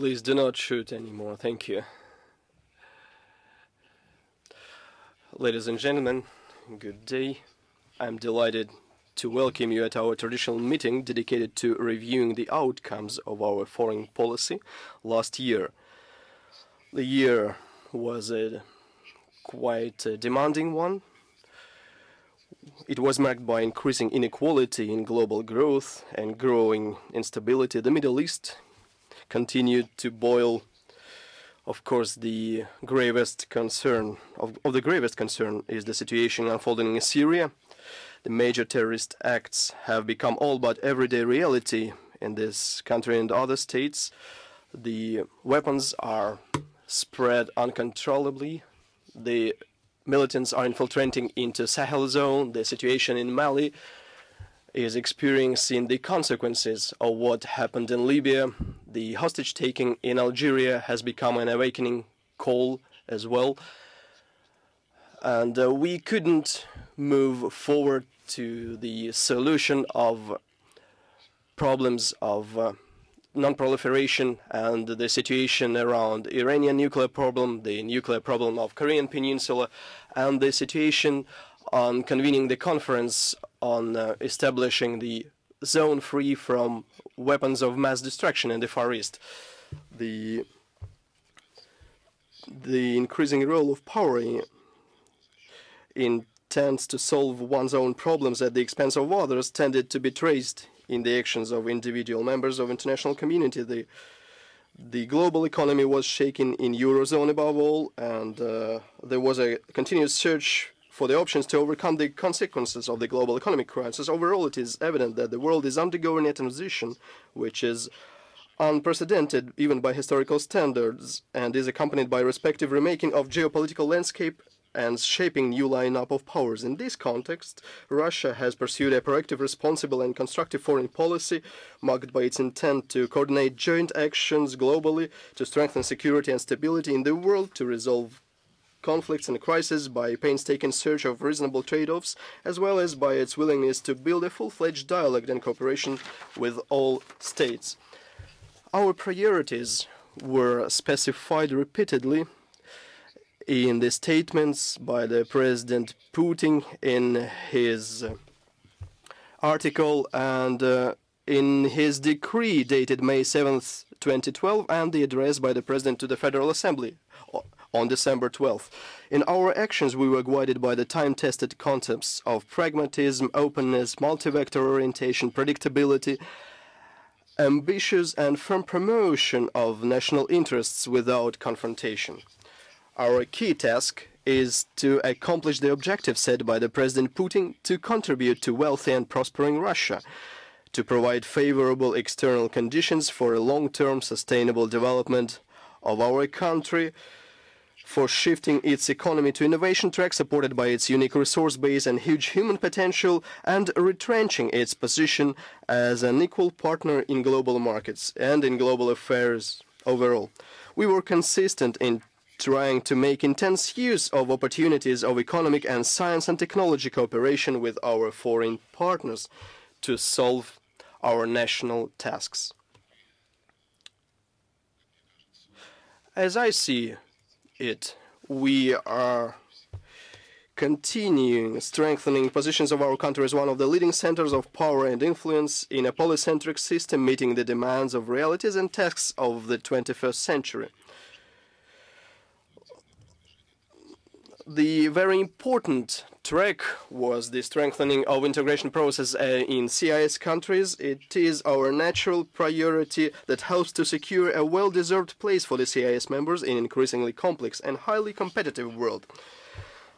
Please do not shoot anymore, thank you. Ladies and gentlemen, good day. I'm delighted to welcome you at our traditional meeting dedicated to reviewing the outcomes of our foreign policy last year. The year was quite a demanding one. It was marked by increasing inequality in global growth and growing instability. The Middle East continued to boil. Of course, the gravest concern of the gravest concern is the situation unfolding in Syria. The major terrorist acts have become all but everyday reality in this country and other states. The weapons are spread uncontrollably. The militants are infiltrating into Sahel zone. The situation in Mali is experiencing the consequences of what happened in Libya. The hostage-taking in Algeria has become an awakening call as well. And we couldn't move forward to the solution of problems of non-proliferation and the situation around Iranian nuclear problem, the nuclear problem of Korean Peninsula, and the situation on convening the conference on establishing the zone free from weapons of mass destruction in the Far East. The increasing role of power intends to solve one's own problems at the expense of others tended to be traced in the actions of individual members of international community. The global economy was shaken in Eurozone above all, and there was a continuous search for the options to overcome the consequences of the global economic crisis. Overall, it is evident that the world is undergoing a transition which is unprecedented even by historical standards and is accompanied by respective remaking of geopolitical landscape and shaping new lineup of powers. In this context, Russia has pursued a proactive, responsible and constructive foreign policy marked by its intent to coordinate joint actions globally, to strengthen security and stability in the world, to resolve conflicts and crises by painstaking search of reasonable trade-offs, as well as by its willingness to build a full-fledged dialogue and cooperation with all states. Our priorities were specified repeatedly in the statements by the President Putin in his article and in his decree dated May 7th, 2012, and the address by the President to the Federal Assembly on December 12th. In our actions, we were guided by the time-tested concepts of pragmatism, openness, multi-vector orientation, predictability, ambitious and firm promotion of national interests without confrontation. Our key task is to accomplish the objective set by the President Putin to contribute to wealthy and prospering Russia, to provide favorable external conditions for a long-term sustainable development of our country, for shifting its economy to innovation track supported by its unique resource base and huge human potential, and retrenching its position as an equal partner in global markets and in global affairs overall. We were consistent in trying to make intense use of opportunities of economic and science and technology cooperation with our foreign partners to solve our national tasks. As I see it, we are continuing strengthening positions of our country as one of the leading centers of power and influence in a polycentric system meeting the demands of realities and tasks of the 21st century. The very important track was the strengthening of integration process in CIS countries. It is our natural priority that helps to secure a well-deserved place for the CIS members in an increasingly complex and highly competitive world.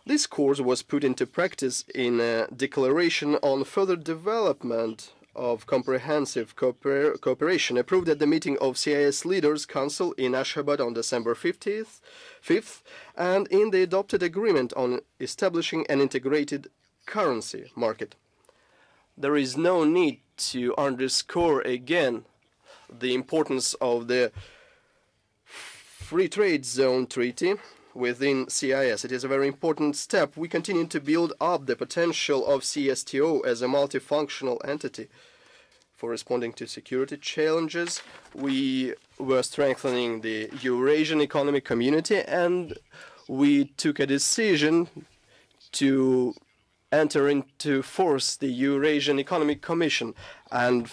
This course was put into practice in a declaration on further development of comprehensive cooperation approved at the meeting of CIS Leaders Council in Ashgabat on December 5th, and in the adopted agreement on establishing an integrated currency market. There is no need to underscore again the importance of the Free Trade Zone Treaty within CIS. It is a very important step. We continue to build up the potential of CSTO as a multifunctional entity for responding to security challenges. We were strengthening the Eurasian Economic Community, and we took a decision to enter into force the Eurasian Economic Commission. And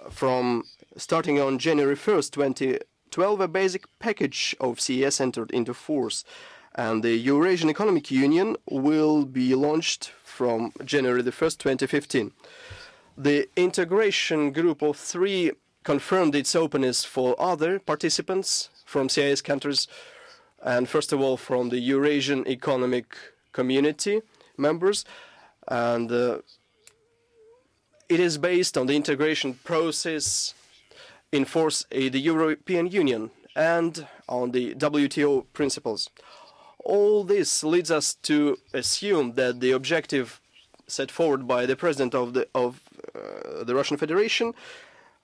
from starting on January 1st, 2012, a basic package of CES entered into force. And the Eurasian Economic Union will be launched from January the 1st, 2015. The integration group of 3 confirmed its openness for other participants from CIS countries, and first of all from the Eurasian Economic Community members. And it is based on the integration process in force in the European Union and on the WTO principles. All this leads us to assume that the objective set forward by the President of the Russian Federation,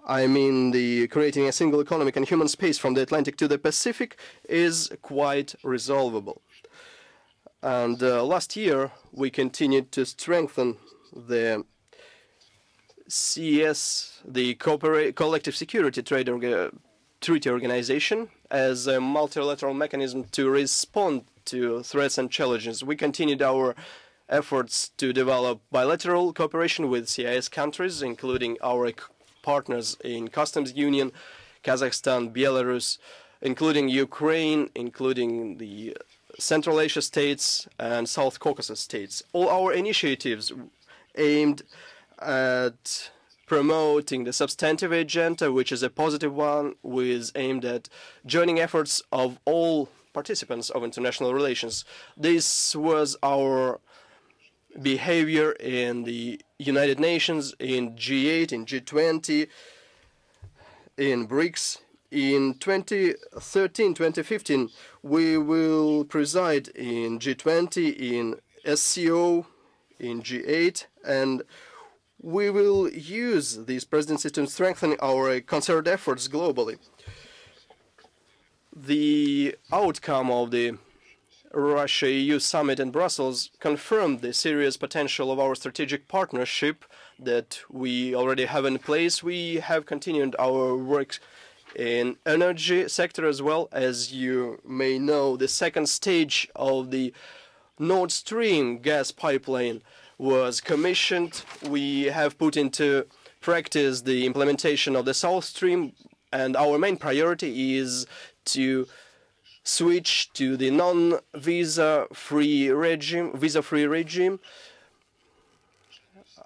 I mean the creating a single economic and human space from the Atlantic to the Pacific, is quite resolvable. And last year we continued to strengthen the CES, the Collective Security Treaty Organization, as a multilateral mechanism to respond to threats and challenges. We continued our efforts to develop bilateral cooperation with CIS countries, including our partners in Customs Union, Kazakhstan, Belarus, including Ukraine, including the Central Asia states and South Caucasus states. All our initiatives aimed at promoting the substantive agenda, which is a positive one, was aimed at joining efforts of all participants of international relations. This was our behavior in the United Nations, in G8, in G20, in BRICS. In 2013-2015, we will preside in G20, in SCO, in G8, and we will use these presidencies to strengthen our concerted efforts globally. The outcome of the Russia-EU summit in Brussels confirmed the serious potential of our strategic partnership that we already have in place. We have continued our work in energy sector as well. As you may know, the second stage of the Nord Stream gas pipeline was commissioned. We have put into practice the implementation of the South Stream, and our main priority is to switch to the non-visa-free regime.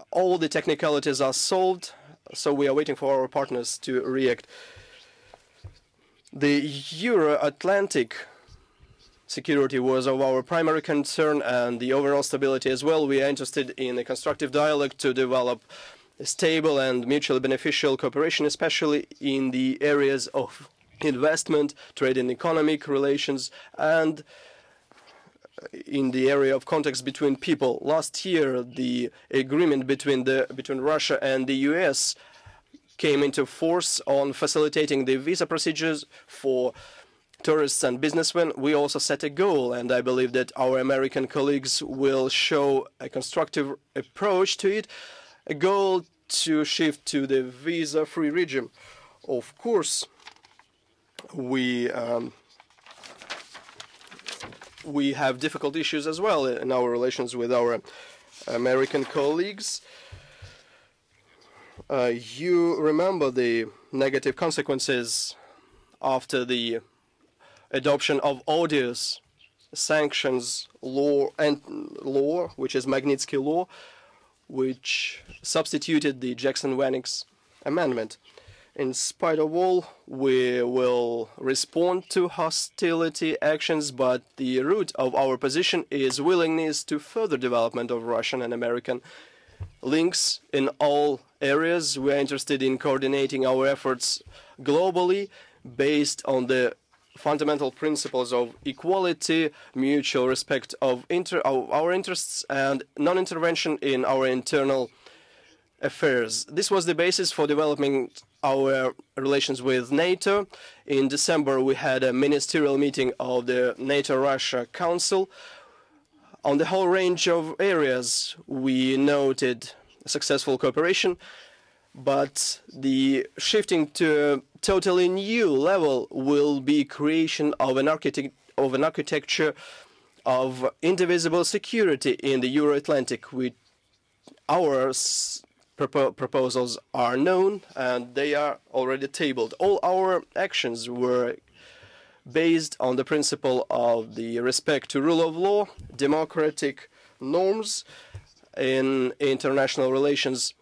All the technicalities are solved, so we are waiting for our partners to react. The Euro-Atlantic security was of our primary concern, and the overall stability as well. We are interested in a constructive dialogue to develop a stable and mutually beneficial cooperation, especially in the areas of investment, trade and economic relations, and in the area of contacts between people. Last year, the agreement between Russia and the US came into force on facilitating the visa procedures for tourists and businessmen. We also set a goal, and I believe that our American colleagues will show a constructive approach to it, a goal to shift to the visa-free regime. Of course, we have difficult issues as well in our relations with our American colleagues. You remember the negative consequences after the adoption of odious sanctions law, which is Magnitsky Law, which substituted the Jackson-Vanik Amendment. In spite of all, we will respond to hostility actions, but the root of our position is willingness to further development of Russian and American links in all areas. We are interested in coordinating our efforts globally based on the fundamental principles of equality, mutual respect of our interests, and non-intervention in our internal affairs. This was the basis for developing our relations with NATO. In December, we had a ministerial meeting of the NATO-Russia Council. On the whole range of areas, we noted successful cooperation, But the shifting to a totally new level will be creation of an architecture of indivisible security in the Euro-Atlantic. Our proposals are known and they are already tabled. All our actions were based on the principle of the respect to rule of law, democratic norms in international relations,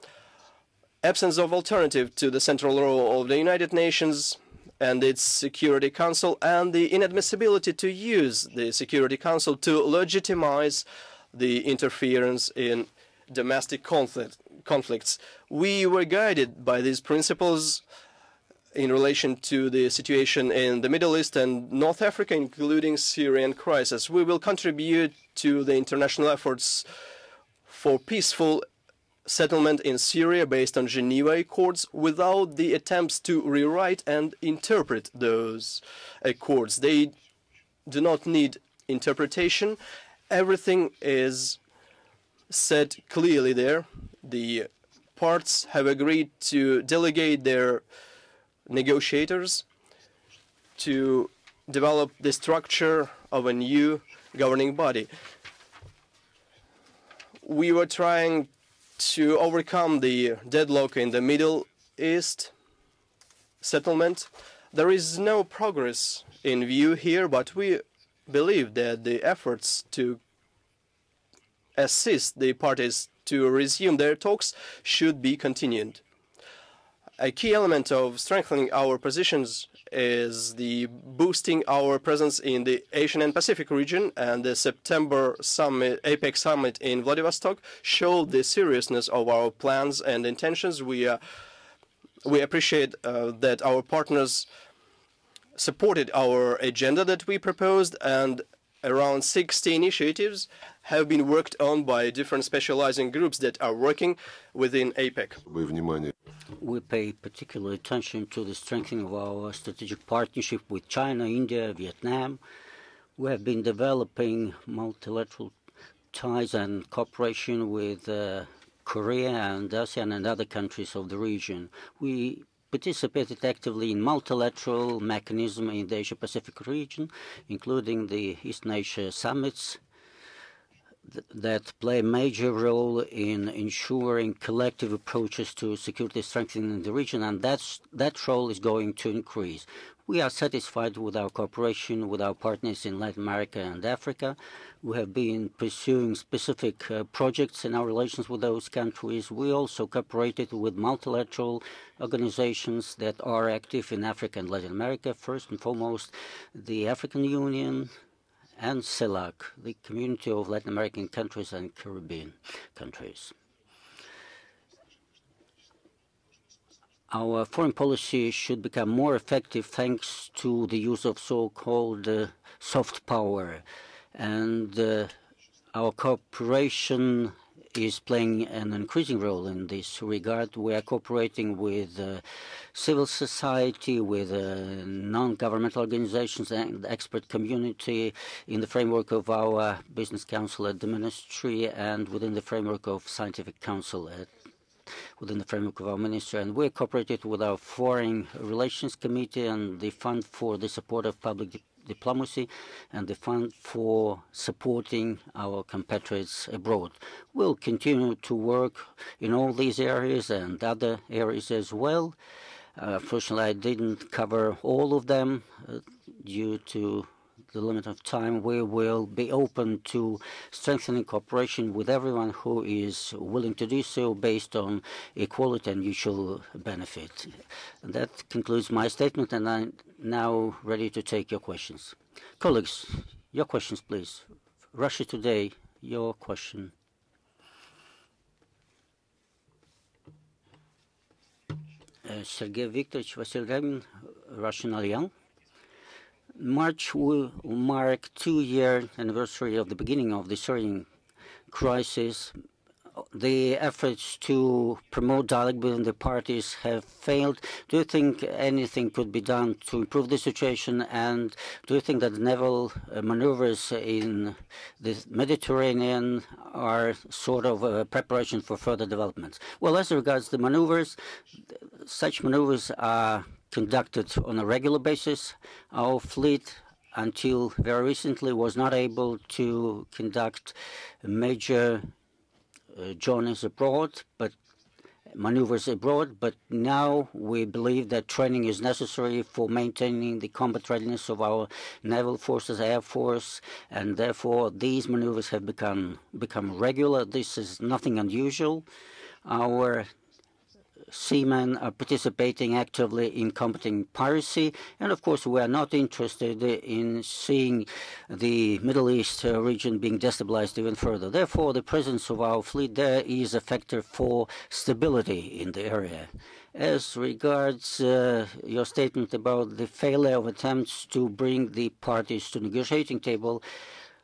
absence of alternative to the central role of the United Nations and its Security Council, and the inadmissibility to use the Security Council to legitimize the interference in domestic conflicts. We were guided by these principles in relation to the situation in the Middle East and North Africa, including Syrian crisis. We will contribute to the international efforts for peaceful settlement in Syria based on Geneva Accords without the attempts to rewrite and interpret those accords. They do not need interpretation. Everything is said clearly there. The parts have agreed to delegate their negotiators to develop the structure of a new governing body. We were trying to overcome the deadlock in the Middle East settlement. There is no progress in view here, but we believe that the efforts to assist the parties to resume their talks should be continued. A key element of strengthening our positions is the boosting our presence in the Asian and Pacific region, and the September summit, APEC summit in Vladivostok showed the seriousness of our plans and intentions. We appreciate that our partners supported our agenda that we proposed, and around 60 initiatives have been worked on by different specializing groups that are working within APEC. We pay particular attention to the strengthening of our strategic partnership with China, India, Vietnam. We have been developing multilateral ties and cooperation with Korea and ASEAN and other countries of the region. We participated actively in multilateral mechanism in the Asia-Pacific region, including the Eastern Asia summits that play a major role in ensuring collective approaches to security strengthening in the region, and that role is going to increase. We are satisfied with our cooperation with our partners in Latin America and Africa. We have been pursuing specific projects in our relations with those countries. We also cooperated with multilateral organizations that are active in Africa and Latin America, first and foremost the African Union and CELAC, the Community of Latin American Countries and Caribbean Countries. Our foreign policy should become more effective thanks to the use of so-called soft power, and our cooperation is playing an increasing role in this regard. We are cooperating with civil society, with non-governmental organizations and the expert community in the framework of our business council at the ministry and within the framework of scientific council within the framework of our ministry. And we cooperated with our Foreign Relations Committee and the Fund for the Support of Public Diplomacy and the Fund for Supporting Our Compatriots Abroad. We'll continue to work in all these areas and other areas as well. Fortunately, I didn't cover all of them due to the limit of time. We will be open to strengthening cooperation with everyone who is willing to do so based on equality and mutual benefit. And that concludes my statement, and I'm now ready to take your questions. Colleagues, your questions, please. Russia Today, your question. Sergey Viktorovich Vasilevin, Russian Alliance. March will mark 2-year anniversary of the beginning of the Syrian crisis. the efforts to promote dialogue between the parties have failed. Do you think anything could be done to improve the situation? And do you think that naval maneuvers in the Mediterranean are sort of a preparation for further developments? Well, as regards the maneuvers, such maneuvers are conducted on a regular basis. Our fleet, until very recently, was not able to conduct major journeys abroad, but maneuvers abroad. But now we believe that training is necessary for maintaining the combat readiness of our naval forces, air force, and therefore these maneuvers have become regular. This is nothing unusual. Our seamen are participating actively in combating piracy, and of course we are not interested in seeing the Middle East region being destabilized even further. Therefore, the presence of our fleet there is a factor for stability in the area. As regards your statement about the failure of attempts to bring the parties to the negotiating table,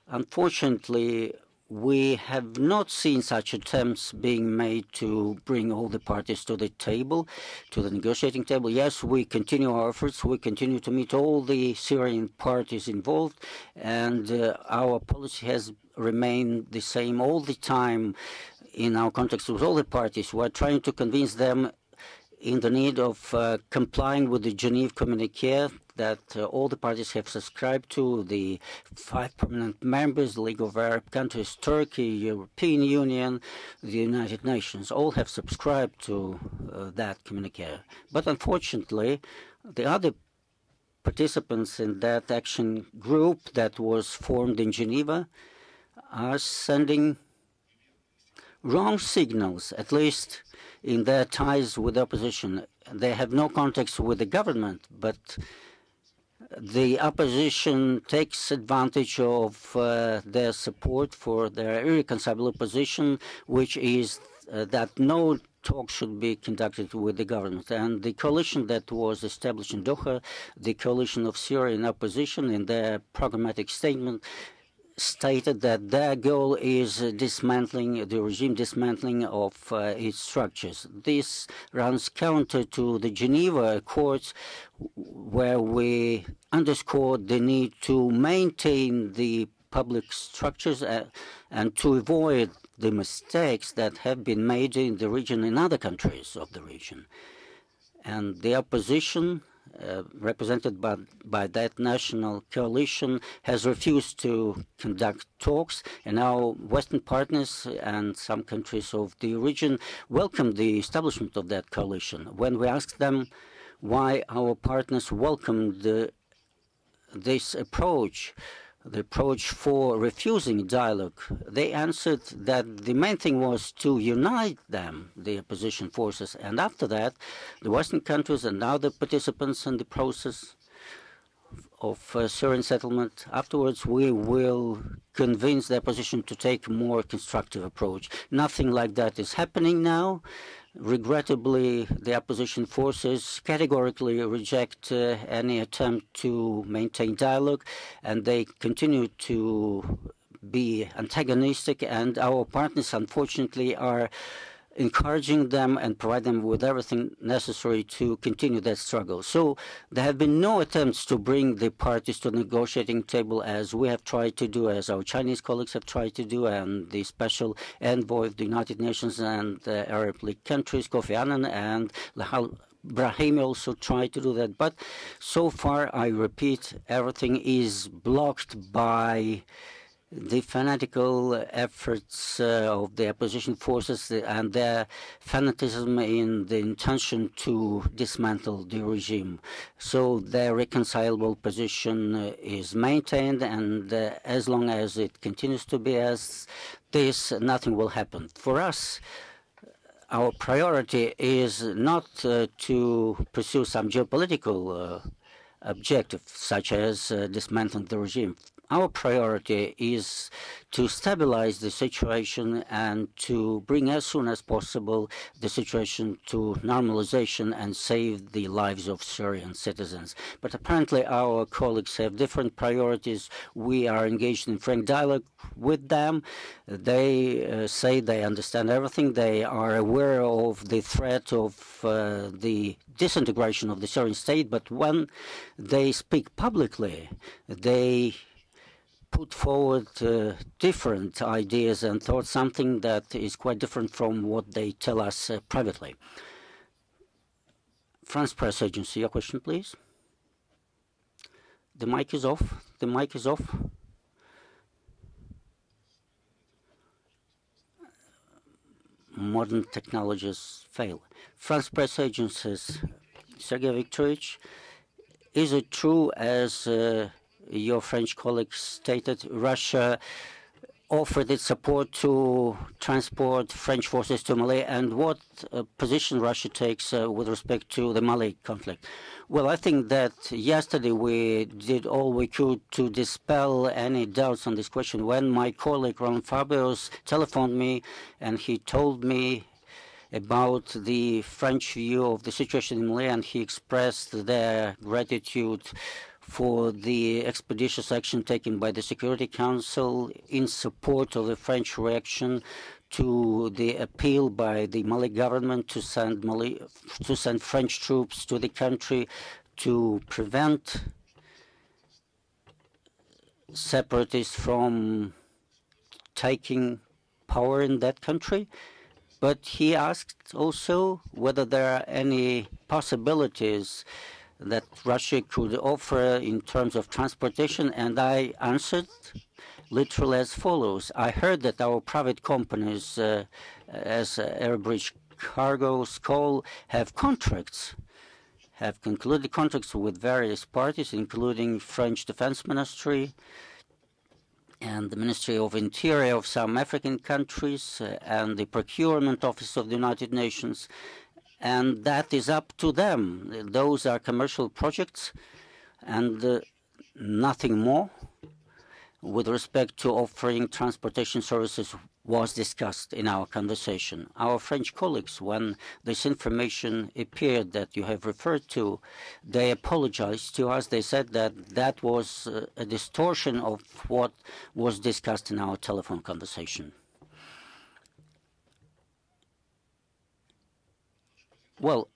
unfortunately, we have not seen such attempts being made to bring all the parties to the table, to the negotiating table. Yes, we continue our efforts. We continue to meet all the Syrian parties involved, and our policy has remained the same all the time in our contacts with all the parties. We are trying to convince them in the need of complying with the Geneva Communiqué that all the parties have subscribed to, the 5 permanent members, the League of Arab Countries, Turkey, European Union, the United Nations, all have subscribed to that communiqué. But unfortunately, the other participants in that action group that was formed in Geneva are sending wrong signals, at least in their ties with the opposition. They have no contacts with the government, but the opposition takes advantage of their support for their irreconcilable position, which is that no talk should be conducted with the government. And the coalition that was established in Doha, the coalition of Syrian opposition, in their programmatic statement, stated that their goal is dismantling the regime, dismantling of its structures. This runs counter to the Geneva Accords, where we underscored the need to maintain the public structures and to avoid the mistakes that have been made in the region, in other countries of the region. And the opposition, represented by that national coalition, has refused to conduct talks, and our Western partners and some countries of the region welcome the establishment of that coalition. When we asked them why our partners welcomed this approach, the approach for refusing dialogue, they answered that the main thing was to unite them, the opposition forces, and after that, the Western countries and other participants in the process of Syrian settlement, afterwards we will convince the opposition to take a more constructive approach. Nothing like that is happening now. Regrettably, the opposition forces categorically reject any attempt to maintain dialogue, and they continue to be antagonistic, and our partners, unfortunately, are encouraging them and provide them with everything necessary to continue that struggle. So there have been no attempts to bring the parties to the negotiating table, as we have tried to do, as our Chinese colleagues have tried to do, and the special envoy of the United Nations and the Arab League countries, Kofi Annan, and Brahimi also tried to do that. But so far, I repeat, everything is blocked by the fanatical efforts of the opposition forces and their fanaticism in the intention to dismantle the regime. So their reconcilable position is maintained, and as long as it continues to be as this, nothing will happen. For us, our priority is not to pursue some geopolitical objective, such as dismantling the regime. Our priority is to stabilize the situation and to bring as soon as possible the situation to normalization and save the lives of Syrian citizens. But apparently our colleagues have different priorities. We are engaged in frank dialogue with them. They say they understand everything. They are aware of the threat of the disintegration of the Syrian state, but when they speak publicly, they put forward different ideas and thoughts, something that is quite different from what they tell us privately. France Press Agency, your question, please. The mic is off. The mic is off. Modern technologies fail. France Press Agencies, Sergey Viktorovich, is it true, as your French colleague stated, Russia offered its support to transport French forces to Mali, and what position Russia takes with respect to the Mali conflict? Well, I think that yesterday we did all we could to dispel any doubts on this question. When my colleague Ron Fabius telephoned me and he told me about the French view of the situation in Mali, and he expressed their gratitude for the expeditious action taken by the Security Council in support of the French reaction to the appeal by the Mali government to send French troops to the country to prevent separatists from taking power in that country. But he asked also whether there are any possibilities that Russia could offer in terms of transportation, and I answered literally as follows. I heard that our private companies, as Airbridge Cargo, Skoll, have concluded contracts with various parties, including French Defense Ministry and the Ministry of Interior of some African countries and the Procurement Office of the United Nations. And that is up to them. Those are commercial projects and nothing more. With respect to offering transportation services was discussed in our conversation. Our French colleagues, when this information appeared that you have referred to, they apologized to us. They said that that was a distortion of what was discussed in our telephone conversation. Well,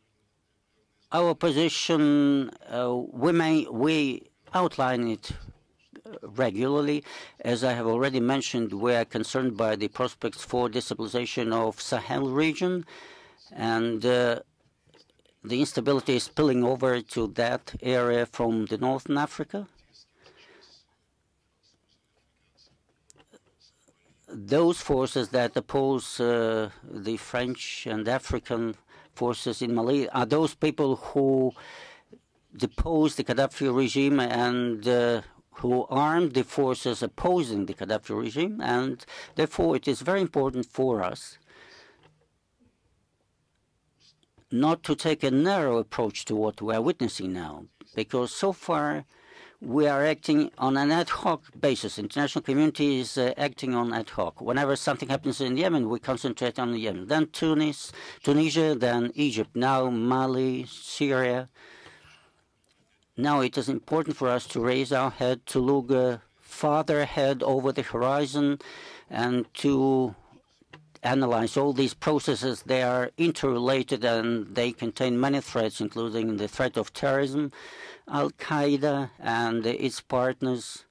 our position, we outline it regularly. As I have already mentioned, we are concerned by the prospects for destabilization of Sahel region, and the instability is spilling over to that area from the Northern Africa. Those forces that oppose the French and African forces in Mali are those people who deposed the Gaddafi regime and who armed the forces opposing the Gaddafi regime, and therefore it is very important for us not to take a narrow approach to what we are witnessing now, because so far we are acting on an ad hoc basis. The international community is acting on ad hoc. Whenever something happens in Yemen, we concentrate on Yemen. Then Tunisia, then Egypt, now Mali, Syria. Now it is important for us to raise our head, to look farther ahead over the horizon, and to analyze all these processes. They are interrelated and they contain many threats, including the threat of terrorism, Al-Qaeda and its partners,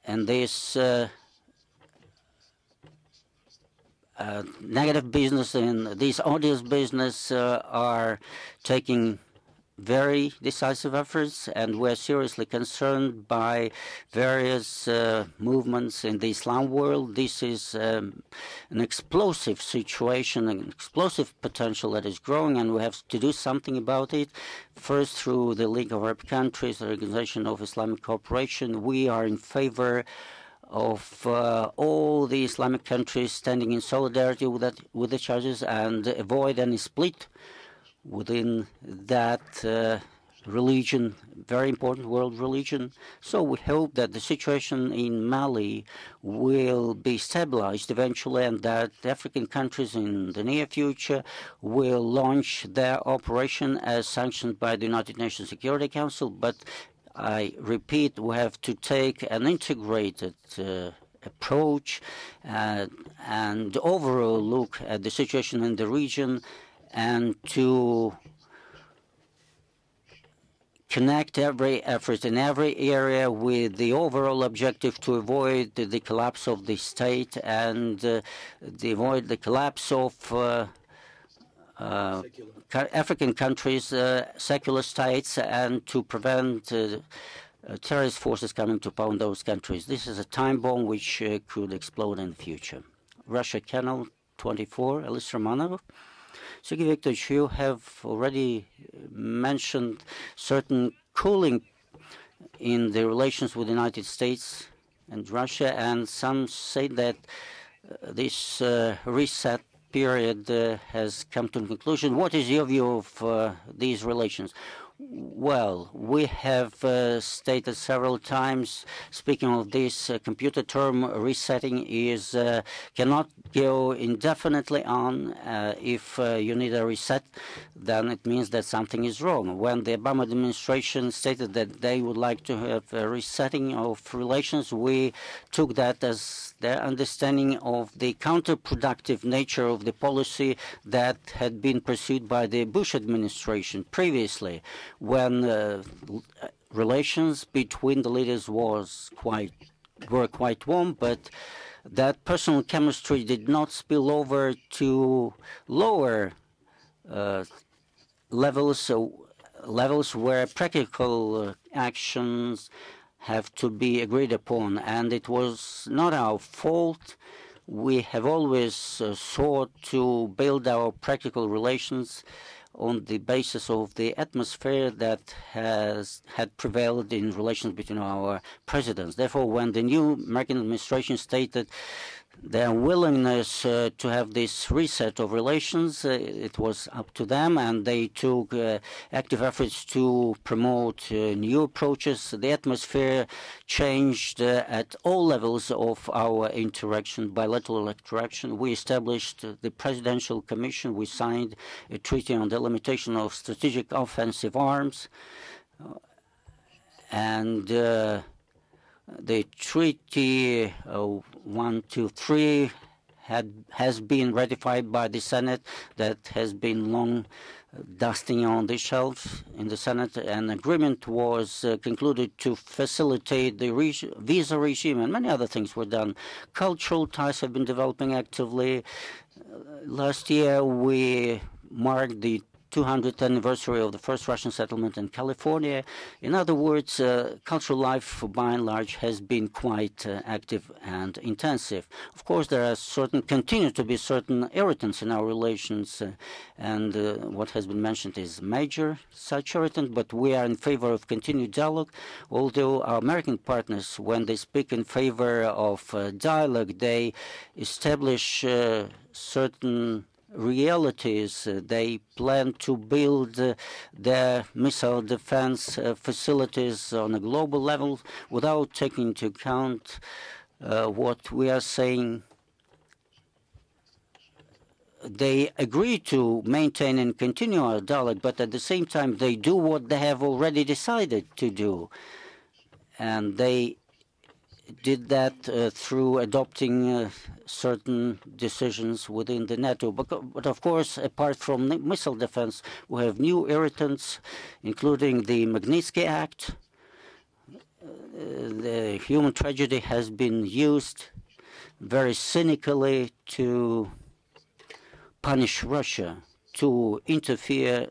and this negative business and this odious business are taking very decisive efforts, and we're seriously concerned by various movements in the Islam world. This is an explosive situation, an explosive potential that is growing, and we have to do something about it. First, through the League of Arab Countries, the Organization of Islamic Cooperation, we are in favor of all the Islamic countries standing in solidarity with each other and avoid any split within that religion, very important world religion. So we hope that the situation in Mali will be stabilized eventually, and that African countries in the near future will launch their operation as sanctioned by the United Nations Security Council. But I repeat, we have to take an integrated approach and overall look at the situation in the region, and to connect every effort in every area with the overall objective to avoid the collapse of the state and avoid the collapse of African countries, secular states, and to prevent terrorist forces coming to power in those countries. This is a time bomb which could explode in the future. Russia Channel 24, Elis Romanov. Sergey Viktorovich, you have already mentioned certain cooling in the relations with the United States and Russia, and some say that this reset period has come to a conclusion. What is your view of these relations? Well, we have stated several times, speaking of this computer term, resetting is cannot go indefinitely on. If you need a reset, then it means that something is wrong. When the Obama administration stated that they would like to have a resetting of relations, we took that as their understanding of the counterproductive nature of the policy that had been pursued by the Bush administration previously, when relations between the leaders were quite warm, but that personal chemistry did not spill over to lower levels where practical actions have to be agreed upon. And it was not our fault. We have always sought to build our practical relations on the basis of the atmosphere that had prevailed in relations between our presidents. Therefore, when the new American administration stated their willingness to have this reset of relations, it was up to them, and they took active efforts to promote new approaches. The atmosphere changed at all levels of our interaction, bilateral interaction. We established the Presidential Commission. We signed a treaty on the limitation of strategic offensive arms, and the Treaty 123 has been ratified by the Senate. That has been long dusting on the shelf in the Senate. An agreement was concluded to facilitate the visa regime, and many other things were done. Cultural ties have been developing actively. Last year, we marked the 200th anniversary of the first Russian settlement in California. In other words, cultural life, by and large, has been quite active and intensive. Of course, there are continue to be certain irritants in our relations, and what has been mentioned is major such irritant, but we are in favor of continued dialogue, although our American partners, when they speak in favor of dialogue, they establish certain realities. They plan to build their missile defense facilities on a global level without taking into account what we are saying. They agree to maintain and continue our dialogue, but at the same time they do what they have already decided to do. And they did that through adopting certain decisions within the NATO. But of course, apart from missile defense, we have new irritants, including the Magnitsky Act. The human tragedy has been used very cynically to punish Russia, to interfere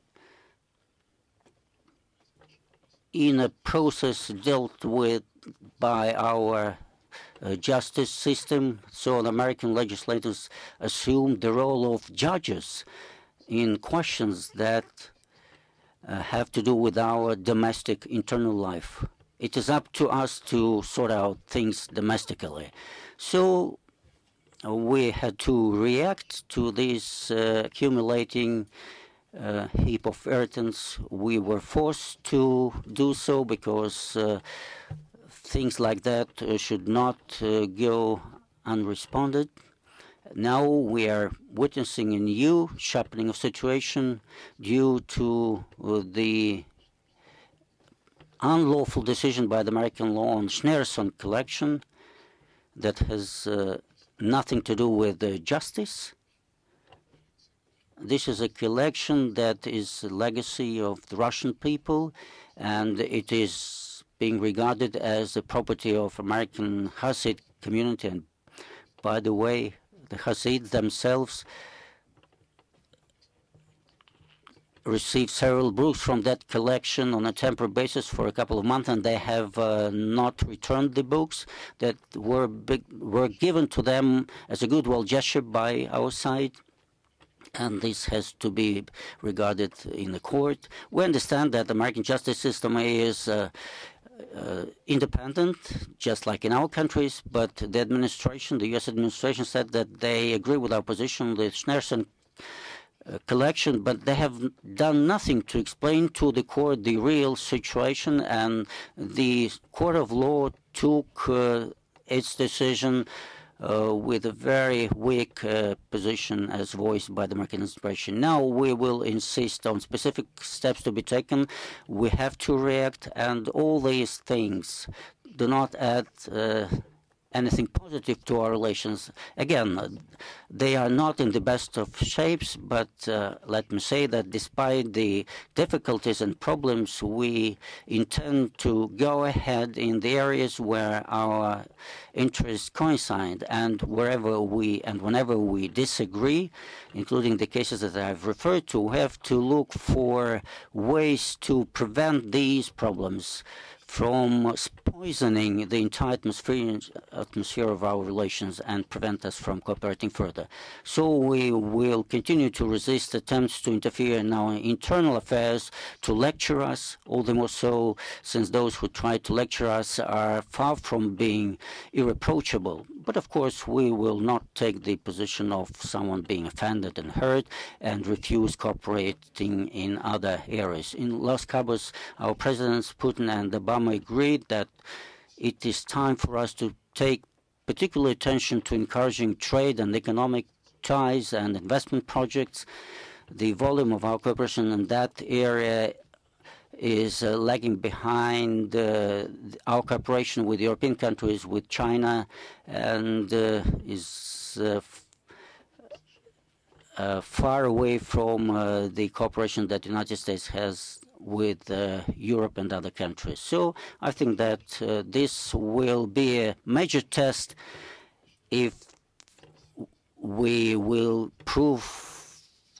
in a process dealt with by our justice system. So the American legislators assumed the role of judges in questions that have to do with our domestic internal life. It is up to us to sort out things domestically. So we had to react to this accumulating heap of irritants. We were forced to do so because things like that should not go unresponded. Now we are witnessing a new sharpening of situation due to the unlawful decision by the American law on Schneerson collection that has nothing to do with justice. This is a collection that is a legacy of the Russian people, and it is being regarded as the property of American Hasid community. And by the way, the Hasids themselves received several books from that collection on a temporary basis for a couple of months, and they have not returned the books that were given to them as a goodwill gesture by our side. And this has to be regarded in the court. We understand that the American justice system is independent, just like in our countries, but the administration, the U.S. administration, said that they agree with our position, the Schneerson collection, but they have done nothing to explain to the court the real situation, and the court of law took its decision with a very weak position as voiced by the American administration. Now we will insist on specific steps to be taken. We have to react, and all these things do not add anything positive to our relations. Again, they are not in the best of shapes, but let me say that despite the difficulties and problems, we intend to go ahead in the areas where our interests coincide, and wherever we and whenever we disagree, including the cases that I've referred to, we have to look for ways to prevent these problems from poisoning the entire atmosphere of our relations and prevent us from cooperating further. So we will continue to resist attempts to interfere in our internal affairs, to lecture us, all the more so since those who try to lecture us are far from being irreproachable. But of course, we will not take the position of someone being offended and hurt and refuse cooperating in other areas. In Los Cabos, our presidents, Putin and Obama, agreed that it is time for us to take particular attention to encouraging trade and economic ties and investment projects. The volume of our cooperation in that area is lagging behind our cooperation with European countries, with China, and is far away from the cooperation that the United States has with Europe and other countries. So I think that this will be a major test if we will prove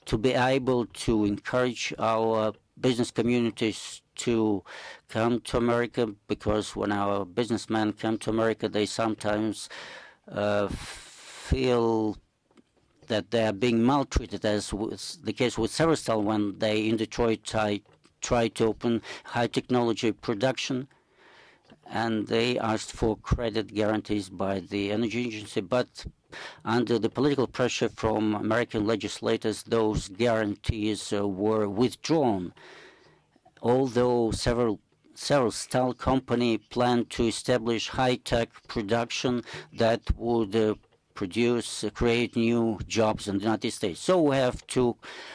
to be able to encourage our business communities to come to America, because when our businessmen come to America, they sometimes feel that they are being maltreated, as was the case with Severstal when they in Detroit tried to open high technology production, and they asked for credit guarantees by the energy agency, but under the political pressure from American legislators, those guarantees were withdrawn. Although several steel companies planned to establish high-tech production that would create new jobs in the United States. So we have to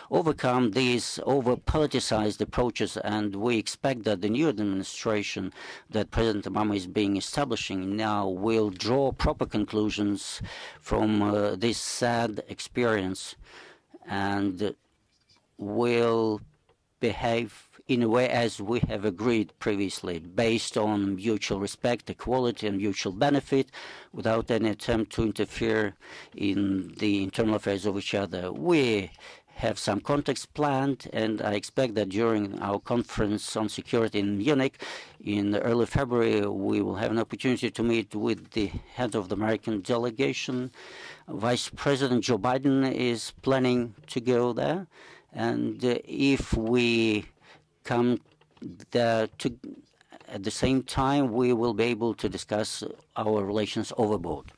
overcome these over-politicized approaches, and we expect that the new administration that President Obama is establishing now will draw proper conclusions from this sad experience and will behave in a way as we have agreed previously, based on mutual respect, equality, and mutual benefit, without any attempt to interfere in the internal affairs of each other. We have some contacts planned, and I expect that during our conference on security in Munich in early February, we will have an opportunity to meet with the head of the American delegation. Vice President Joe Biden is planning to go there, and if we come there at the same time, we will be able to discuss our relations overboard.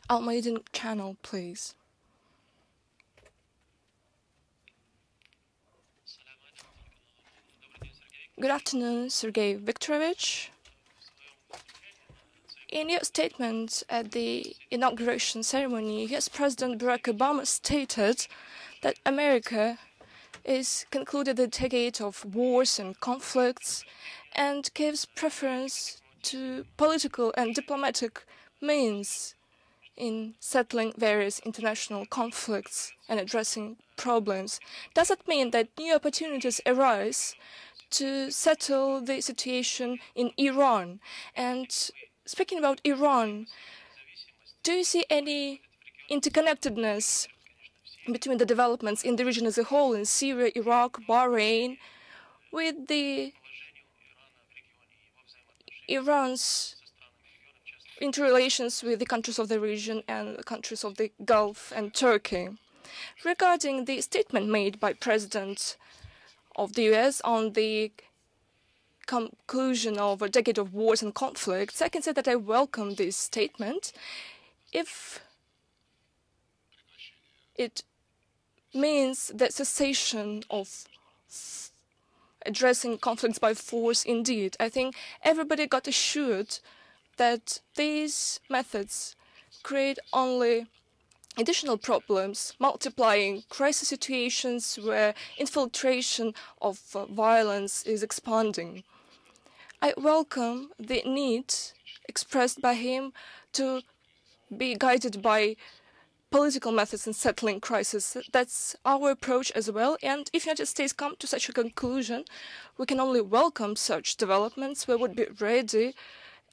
Al-Maiden channel, please. Good afternoon, Sergey Viktorovich. In your statement at the inauguration ceremony, US President Barack Obama stated that America is concluded the decade of wars and conflicts and gives preference to political and diplomatic means in settling various international conflicts and addressing problems. Does it mean that new opportunities arise to settle the situation in Iran? And speaking about Iran, do you see any interconnectedness between the developments in the region as a whole, in Syria, Iraq, Bahrain, with the Iran's interrelations with the countries of the region and the countries of the Gulf and Turkey? Regarding the statement made by President of the US on the conclusion of a decade of wars and conflicts, I can say that I welcome this statement if it means the cessation of addressing conflicts by force. Indeed, I think everybody got assured that these methods create only additional problems, multiplying crisis situations where infiltration of violence is expanding. I welcome the need expressed by him to be guided by political methods in settling crisis. That's our approach as well. And if the United States come to such a conclusion, we can only welcome such developments. We would be ready,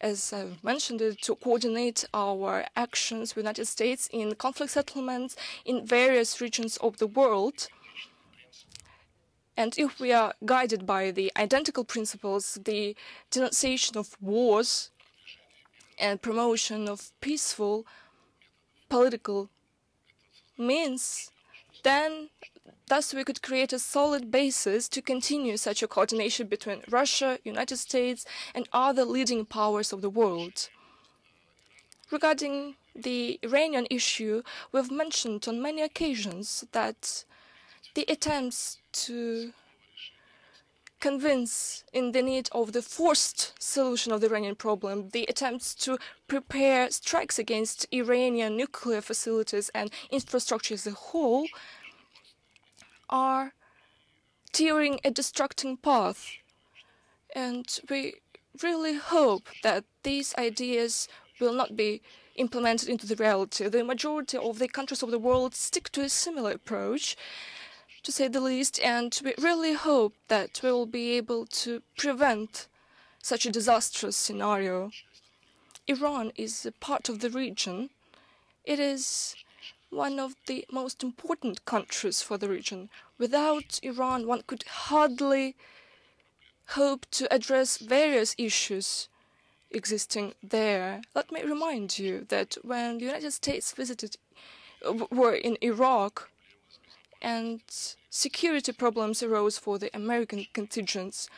as I've mentioned it, to coordinate our actions with the United States in conflict settlements in various regions of the world. And if we are guided by the identical principles, the denunciation of wars and promotion of peaceful political means, then thus we could create a solid basis to continue such a coordination between Russia, United States, and other leading powers of the world. Regarding the Iranian issue, we've mentioned on many occasions that the attempts to convince in the need of the forced solution of the Iranian problem, the attempts to prepare strikes against Iranian nuclear facilities and infrastructure as a whole, are tearing a destructing path. And we really hope that these ideas will not be implemented into the reality. The majority of the countries of the world stick to a similar approach, to say the least, and we really hope that we will be able to prevent such a disastrous scenario. Iran is a part of the region. It is one of the most important countries for the region. Without Iran, one could hardly hope to address various issues existing there. Let me remind you that when the United States were in Iraq, and security problems arose for the American contingents,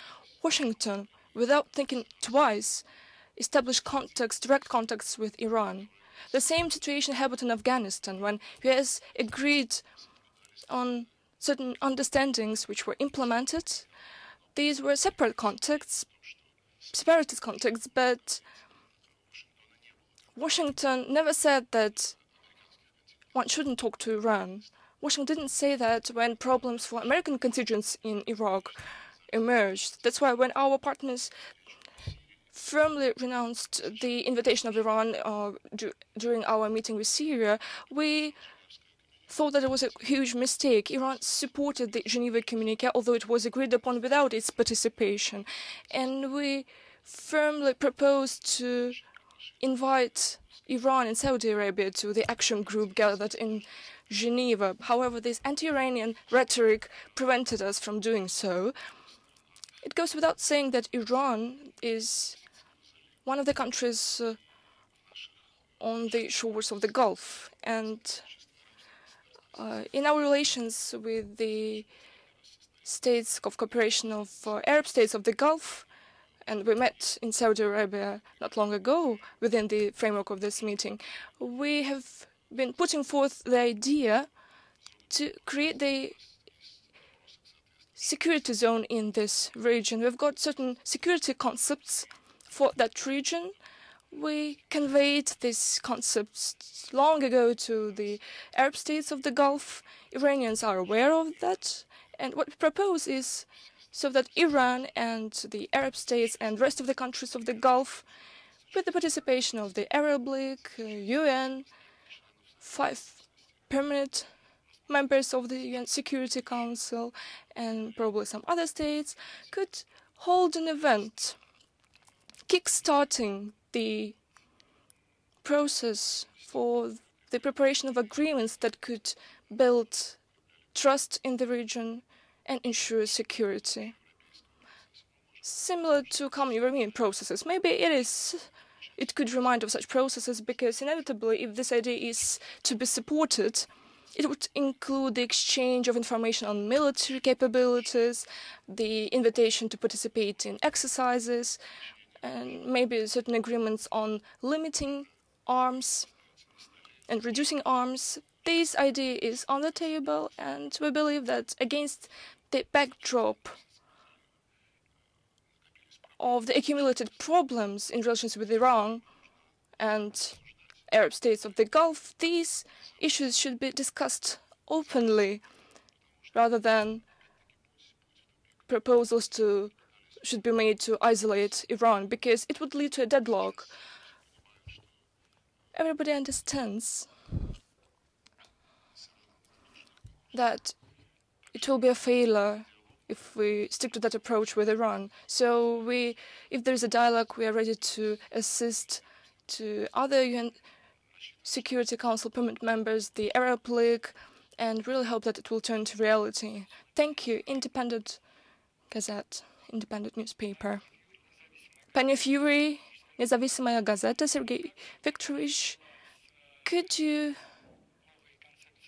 Washington, without thinking twice, established direct contacts with Iran. The same situation happened in Afghanistan when US agreed on certain understandings which were implemented. These were separatist contacts, but Washington never said that one shouldn't talk to Iran. Washington didn't say that when problems for American contingents in Iraq emerged. That's why when our partners firmly renounced the invitation of Iran during our meeting with Syria, we thought that it was a huge mistake. Iran supported the Geneva Communique, although it was agreed upon without its participation. And we firmly proposed to invite Iran and Saudi Arabia to the action group gathered in Geneva. However, this anti-Iranian rhetoric prevented us from doing so. It goes without saying that Iran is one of the countries on the shores of the Gulf. And in our relations with the states of cooperation of Arab states of the Gulf, and we met in Saudi Arabia not long ago within the framework of this meeting, we have been putting forth the idea to create the security zone in this region. We've got certain security concepts for that region. We conveyed these concepts long ago to the Arab states of the Gulf. Iranians are aware of that. And what we propose is so that Iran and the Arab states and the rest of the countries of the Gulf, with the participation of the Arab League, UN, 5 permanent members of the UN Security Council, and probably some other states, could hold an event kick-starting the process for the preparation of agreements that could build trust in the region and ensure security. Similar to common European processes. Maybe it could remind of such processes because inevitably, if this idea is to be supported, it would include the exchange of information on military capabilities, the invitation to participate in exercises, and maybe certain agreements on limiting arms and reducing arms. This idea is on the table, and we believe that against the backdrop of the accumulated problems in relations with Iran and Arab states of the Gulf, these issues should be discussed openly rather than proposals should be made to isolate Iran, because it would lead to a deadlock. Everybody understands that it will be a failure if we stick to that approach with Iran. So if there is a dialogue, we are ready to assist to other UN Security Council permanent members, the Arab League, and really hope that it will turn to reality. Thank you, Independent Gazette, independent newspaper. Panie Fury, Независимая газета, Sergey Viktorovich, could you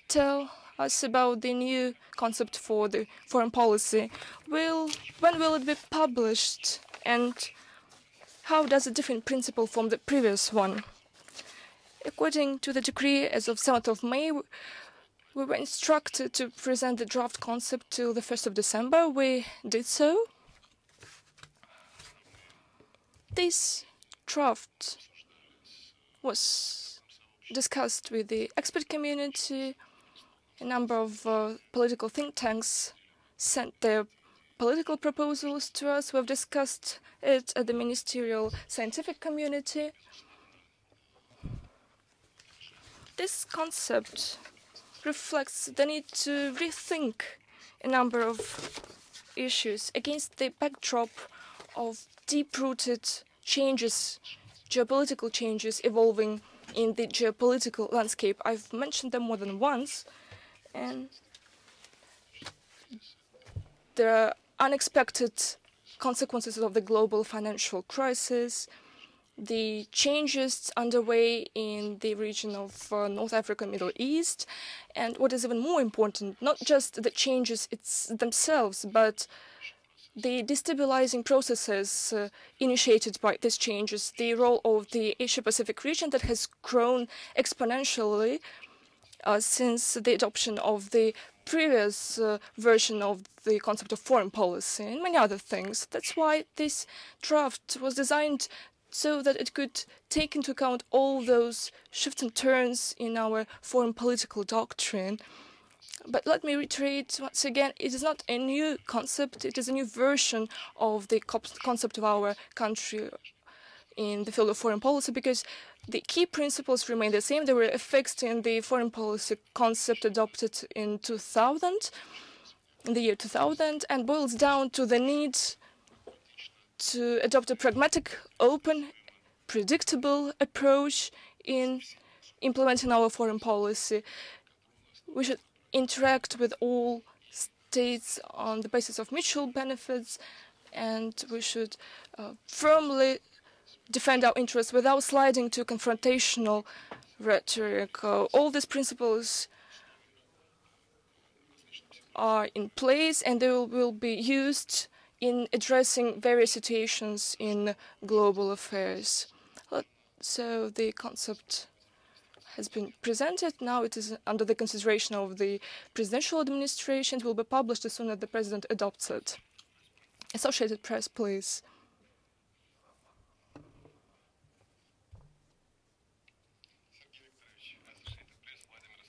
tell us about the new concept for the foreign policy? When will it be published, and how does it differ in principle from the previous one? According to the decree as of 7th of May, we were instructed to present the draft concept till the 1st of December. We did so. This draft was discussed with the expert community. A number of political think tanks sent their political proposals to us. We've discussed it at the ministerial scientific community. This concept reflects the need to rethink a number of issues against the backdrop of deep-rooted changes, geopolitical changes evolving in the geopolitical landscape. I've mentioned them more than once, and there are unexpected consequences of the global financial crisis, the changes underway in the region of North Africa and Middle East, and what is even more important, not just the changes themselves, but the destabilizing processes initiated by these changes, the role of the Asia-Pacific region that has grown exponentially since the adoption of the previous version of the concept of foreign policy, and many other things. That's why this draft was designed so that it could take into account all those shifts and turns in our foreign political doctrine. But let me reiterate once again, it is not a new concept, it is a new version of the concept of our country in the field of foreign policy, because the key principles remain the same. They were fixed in the foreign policy concept adopted in the year 2000, and boils down to the need to adopt a pragmatic, open, predictable approach in implementing our foreign policy. We should interact with all states on the basis of mutual benefits, and we should firmly defend our interests without sliding to confrontational rhetoric. All these principles are in place, and they will be used in addressing various situations in global affairs. So the concept has been presented. Now it is under the consideration of the presidential administration. It will be published as soon as the president adopts it. Associated Press, please.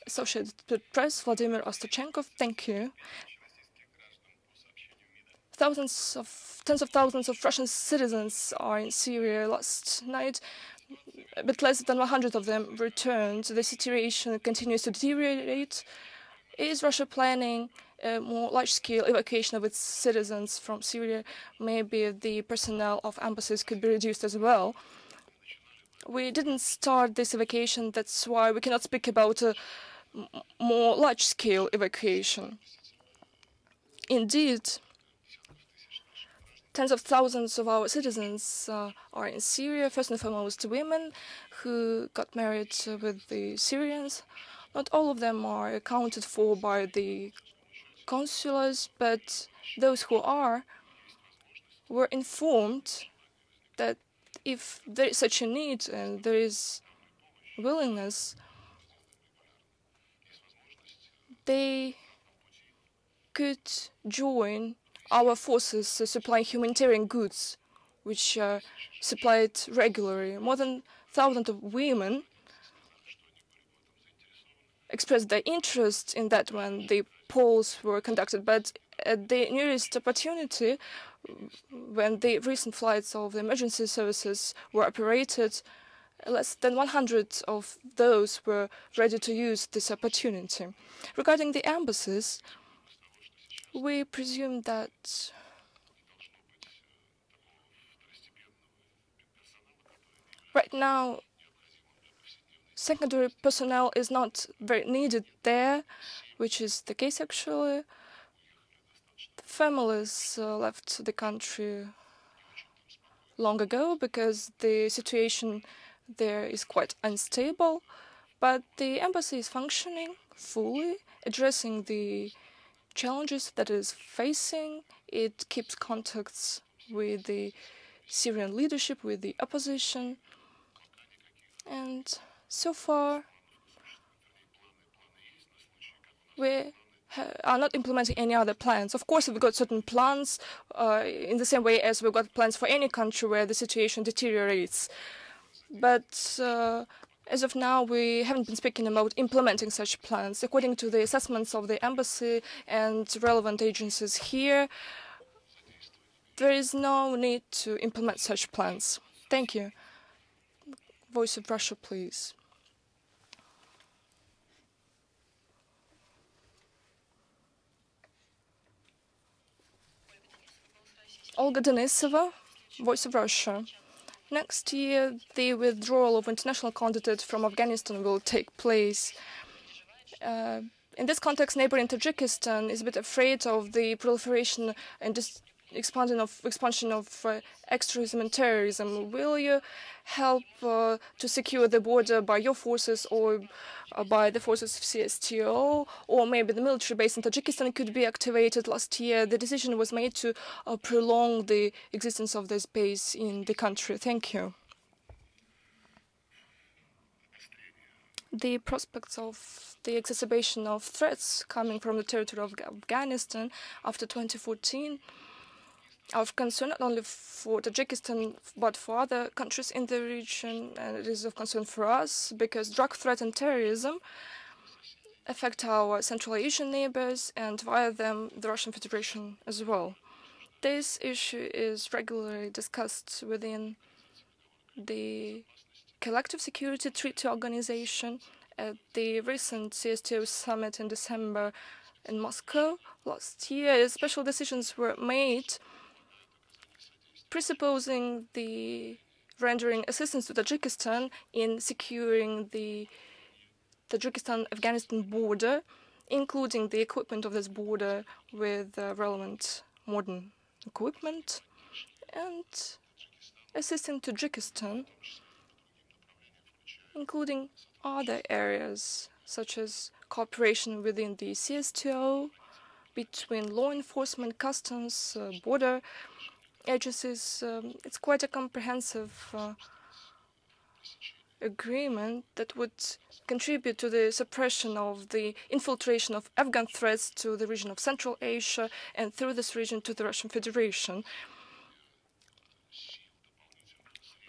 Associated Press, Vladimir Ostachenkov, thank you. Tens of thousands of Russian citizens are in Syria. Last night, a bit less than 100 of them returned. The situation continues to deteriorate. Is Russia planning a more large-scale evacuation of its citizens from Syria? Maybe the personnel of embassies could be reduced as well. We didn't start this evacuation, that's why we cannot speak about a more large-scale evacuation. Indeed, tens of thousands of our citizens are in Syria, first and foremost women who got married with the Syrians. Not all of them are accounted for by the consulars, but those who are were informed that if there is such a need and there is willingness, they could join our forces supplying humanitarian goods, which are supplied regularly. More than 1,000 of women expressed their interest in that when the polls were conducted, but at the nearest opportunity, when the recent flights of the emergency services were operated, less than 100 of those were ready to use this opportunity. Regarding the embassies, we presume that right now secondary personnel is not very needed there, which is the case actually. The families left the country long ago because the situation there is quite unstable, but the embassy is functioning fully, addressing the challenges that it is facing. It keeps contacts with the Syrian leadership, with the opposition, and so far we are not implementing any other plans. Of course, we've got certain plans in the same way as we've got plans for any country where the situation deteriorates. But as of now, we haven't been speaking about implementing such plans. According to the assessments of the embassy and relevant agencies here, there is no need to implement such plans. Thank you. Voice of Russia, please. Olga Denisova, Voice of Russia. Next year, the withdrawal of international candidate from Afghanistan will take place. In this context, neighboring Tajikistan is a bit afraid of the proliferation and expansion of extremism and terrorism. Will you help to secure the border by your forces or by the forces of CSTO, or maybe the military base in Tajikistan could be activated? Last year, the decision was made to prolong the existence of this base in the country. Thank you. The prospects of the exacerbation of threats coming from the territory of Afghanistan after 2014 are of concern not only for Tajikistan but for other countries in the region, and it is of concern for us because drug threat and terrorism affect our Central Asian neighbors and via them the Russian Federation as well. This issue is regularly discussed within the Collective Security Treaty Organization at the recent CSTO summit in December in Moscow. Last year, special decisions were made presupposing the rendering assistance to Tajikistan in securing the Tajikistan-Afghanistan border, including the equipment of this border with relevant modern equipment, and assisting Tajikistan, including other areas such as cooperation within the CSTO, between law enforcement, customs, border agencies. It's quite a comprehensive agreement that would contribute to the suppression of the infiltration of Afghan threats to the region of Central Asia and through this region to the Russian Federation.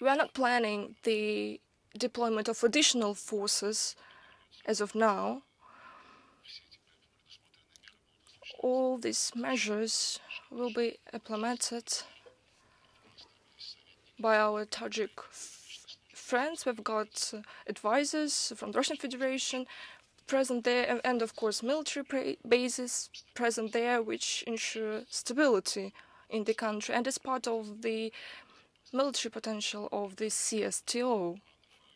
We are not planning the deployment of additional forces as of now. All these measures will be implemented by our Tajik friends. We've got advisors from the Russian Federation present there, and of course military bases present there, which ensure stability in the country, and as part of the military potential of the CSTO.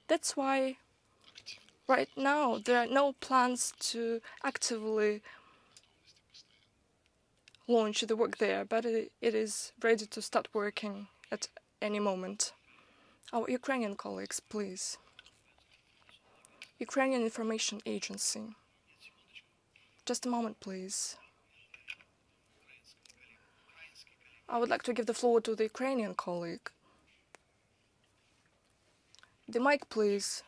That's why right now there are no plans to actively launch the work there, but it is ready to start working at any moment. Our Ukrainian colleagues, please. Ukrainian Information Agency. Just a moment, please. I would like to give the floor to the Ukrainian colleague. The mic, please.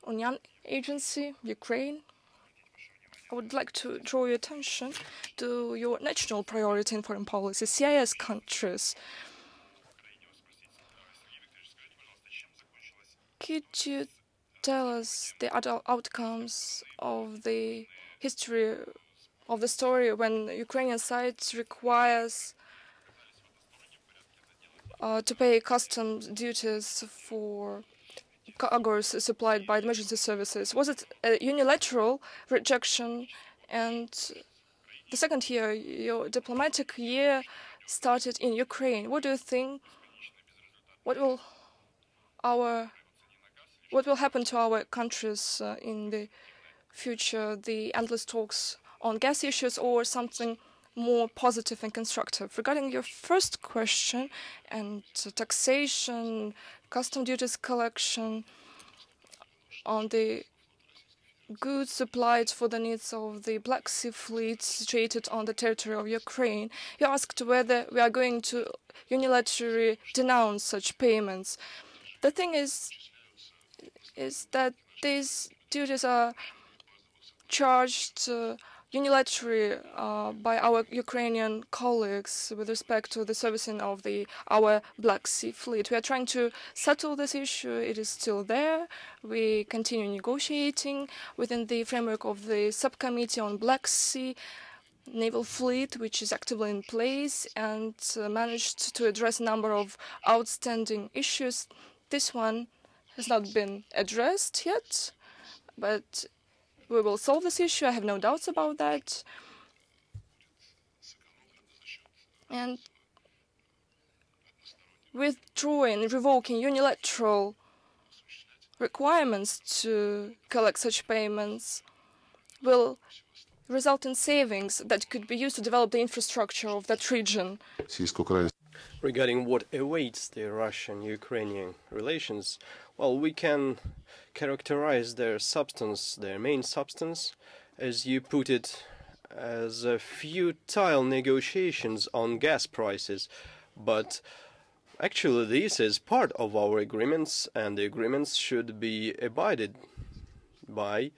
Union Agency, Ukraine. I would like to draw your attention to your national priority in foreign policy, CIS countries. Could you tell us the outcomes of the history of the story when Ukrainian side requires to pay customs duties for cargoes supplied by the emergency services? Was it a unilateral rejection? And the second year, your diplomatic year started in Ukraine. What do you think? What will happen to our countries in the future? The endless talks on gas issues or something more positive and constructive? Regarding your first question and taxation, custom duties collection on the goods supplied for the needs of the Black Sea fleet situated on the territory of Ukraine, you asked whether we are going to unilaterally denounce such payments. The thing is that these duties are charged unilaterally by our Ukrainian colleagues with respect to the servicing of our Black Sea fleet. We are trying to settle this issue. It is still there. We continue negotiating within the framework of the subcommittee on Black Sea naval fleet, which is actively in place, and managed to address a number of outstanding issues. This one has not been addressed yet, but we will solve this issue. I have no doubts about that. And withdrawing, revoking unilateral requirements to collect such payments will result in savings that could be used to develop the infrastructure of that region. Regarding what awaits the Russian-Ukrainian relations, well, we can characterize their substance, their main substance, as you put it, as futile negotiations on gas prices. But actually this is part of our agreements, and the agreements should be abided by.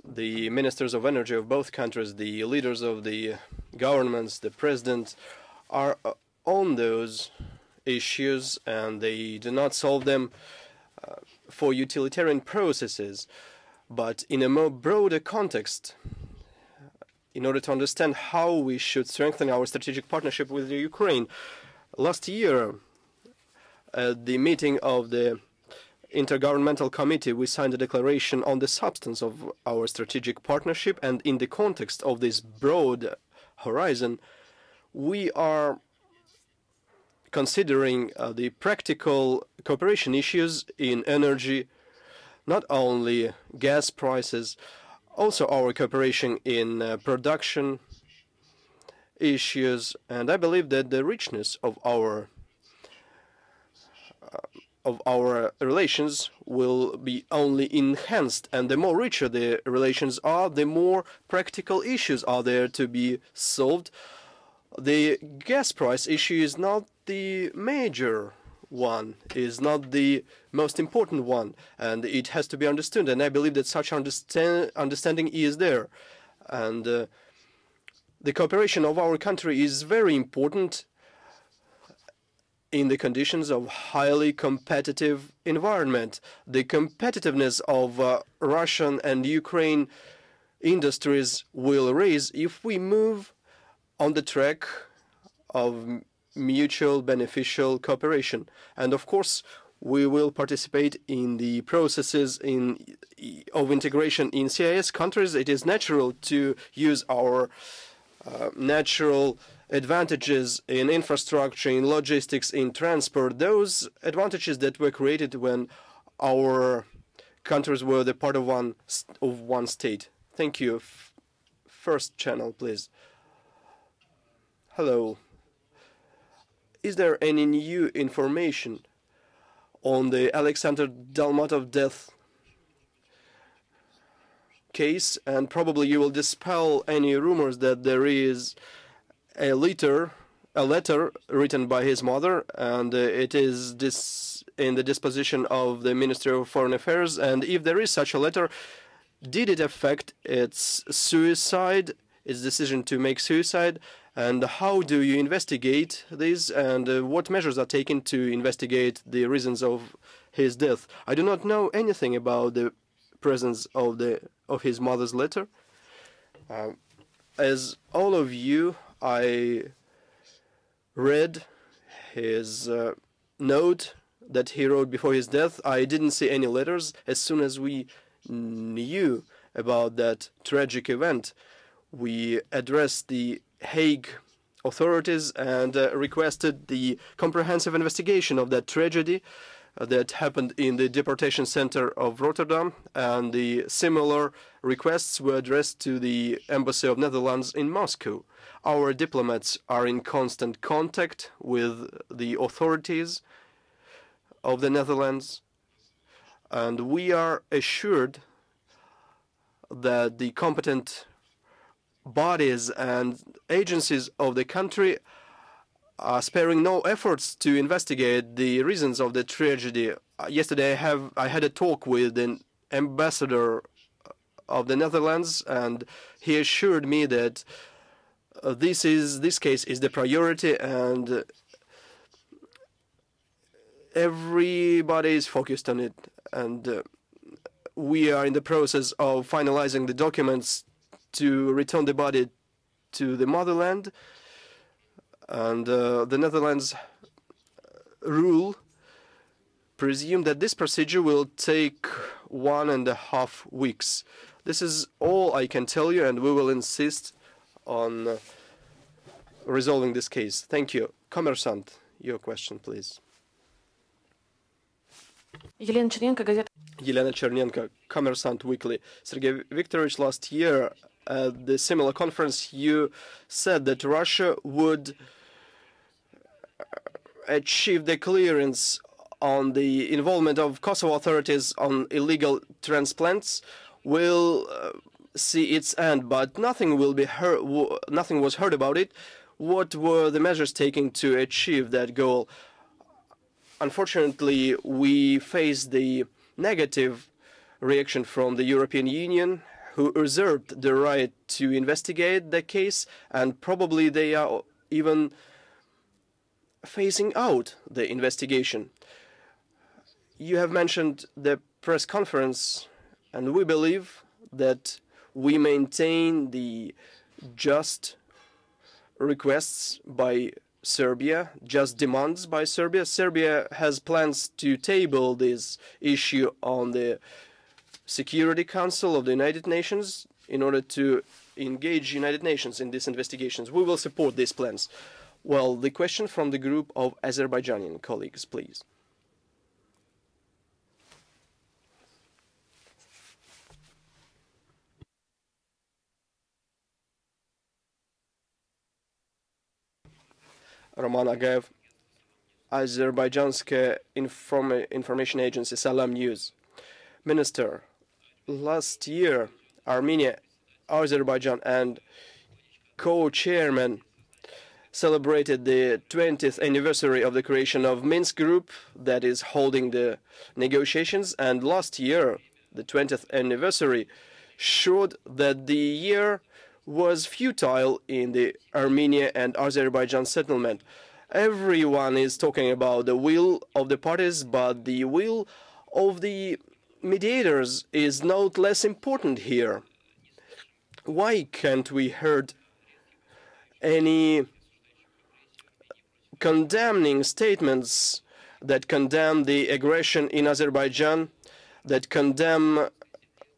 The ministers of energy of both countries, the leaders of the governments, the president, are on those issues, and they do not solve them for utilitarian processes, but in a more broader context, in order to understand how we should strengthen our strategic partnership with the Ukraine. Last year, at the meeting of the Intergovernmental Committee, we signed a declaration on the substance of our strategic partnership, and in the context of this broad horizon, we are considering the practical cooperation issues in energy, not only gas prices, also our cooperation in production issues, and I believe that the richness of our relations will be only enhanced, and the more richer the relations are, the more practical issues are there to be solved. The gas price issue is not the major one, is not the most important one, and it has to be understood. And I believe that such understanding is there. And the cooperation of our country is very important in the conditions of highly competitive environment. The competitiveness of Russian and Ukraine industries will raise if we move on the track of mutual beneficial cooperation. And of course, we will participate in the processes of integration in CIS countries. It is natural to use our natural advantages in infrastructure, in logistics, in transport, those advantages that were created when our countries were the part of one state. Thank you. First channel, please. Hello. Is there any new information on the Alexander Dalmatov death case? And probably you will dispel any rumors that there is a letter written by his mother, and it is in the disposition of the Ministry of Foreign Affairs. And if there is such a letter, did it affect its suicide, its decision to make suicide? And how do you investigate this? And what measures are taken to investigate the reasons of his death? I do not know anything about the presence of his mother's letter. As all of you, I read his note that he wrote before his death. I didn't see any letters. As soon as we knew about that tragic event, we addressed the Hague authorities and requested the comprehensive investigation of that tragedy that happened in the deportation center of Rotterdam, and the similar requests were addressed to the Embassy of Netherlands in Moscow. Our diplomats are in constant contact with the authorities of the Netherlands, and we are assured that the competent bodies and agencies of the country are sparing no efforts to investigate the reasons of the tragedy. Yesterday I had a talk with an ambassador of the Netherlands, and he assured me that this case is the priority, and everybody is focused on it. And we are in the process of finalizing the documents to return the body to the motherland. And the Netherlands rule presume that this procedure will take 1.5 weeks. This is all I can tell you, and we will insist on resolving this case. Thank you. Kommersant, your question, please. Елена Chernenko, Kommersant Weekly. Sergey Viktorovich, last year at the similar conference, you said that Russia would achieve the clearance on the involvement of Kosovo authorities on illegal transplants will see its end, but nothing was heard about it. What were the measures taken to achieve that goal? Unfortunately, we face the negative reaction from the European Union, who reserved the right to investigate the case, and probably they are even phasing out the investigation. You have mentioned the press conference, and we believe that we maintain the just requests by Serbia, just demands by Serbia. Serbia has plans to table this issue on the Security Council of the United Nations in order to engage United Nations in these investigations. We will support these plans. Well, the question from the group of Azerbaijani colleagues, please. Roman Agaev, Azerbaijanske information agency Salam News. Minister, last year Armenia, Azerbaijan and co-chairman celebrated the 20th anniversary of the creation of Minsk Group that is holding the negotiations, and last year, the 20th anniversary, showed that the year was futile in the Armenia and Azerbaijan settlement. Everyone is talking about the will of the parties, but the will of the mediators is not less important here. Why can't we hear any condemning statements that condemn the aggression in Azerbaijan, that condemn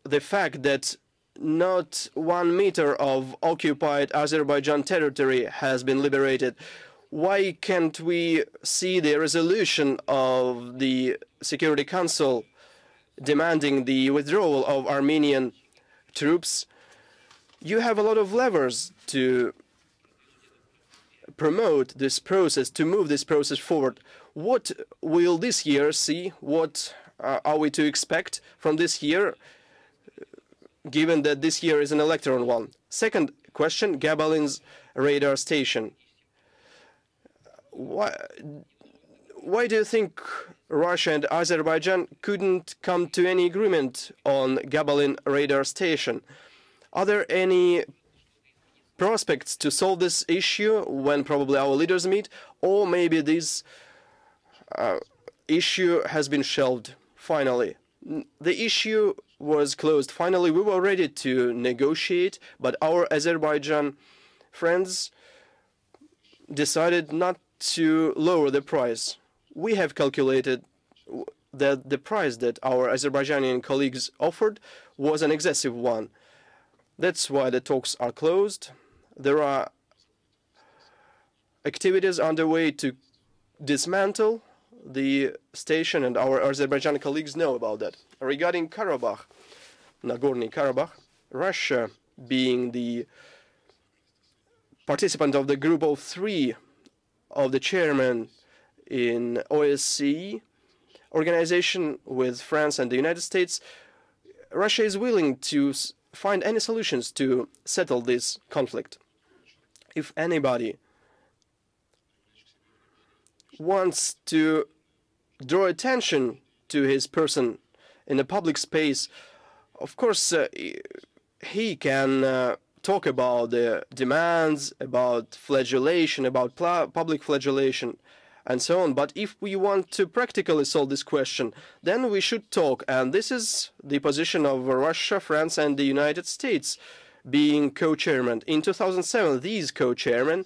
the fact that not 1 meter of occupied Azerbaijan territory has been liberated? Why can't we see the resolution of the Security Council demanding the withdrawal of Armenian troops? You have a lot of levers to promote this process, to move this process forward. What will this year see? What are we to expect from this year, given that this year is an electoral one? Second question, Gabalin's radar station. Why do you think Russia and Azerbaijan couldn't come to any agreement on Gabalin radar station? Are there any prospects to solve this issue when probably our leaders meet, or maybe this issue has been shelved finally? The issue was closed finally. We were ready to negotiate, but our Azerbaijan friends decided not to lower the price. We have calculated that the price that our Azerbaijani colleagues offered was an excessive one. That's why the talks are closed. There are activities underway to dismantle the station, and our Azerbaijani colleagues know about that. Regarding Karabakh, Nagorno Karabakh, Russia, being the participant of the group of 3 of the chairman in OSCE organization with France and the United States, Russia is willing to find any solutions to settle this conflict. If anybody wants to draw attention to his person in the public space, of course, he can talk about the demands, about flagellation, about public flagellation, and so on. But if we want to practically solve this question, then we should talk. And this is the position of Russia, France, and the United States being co-chairman. In 2007, these co-chairmen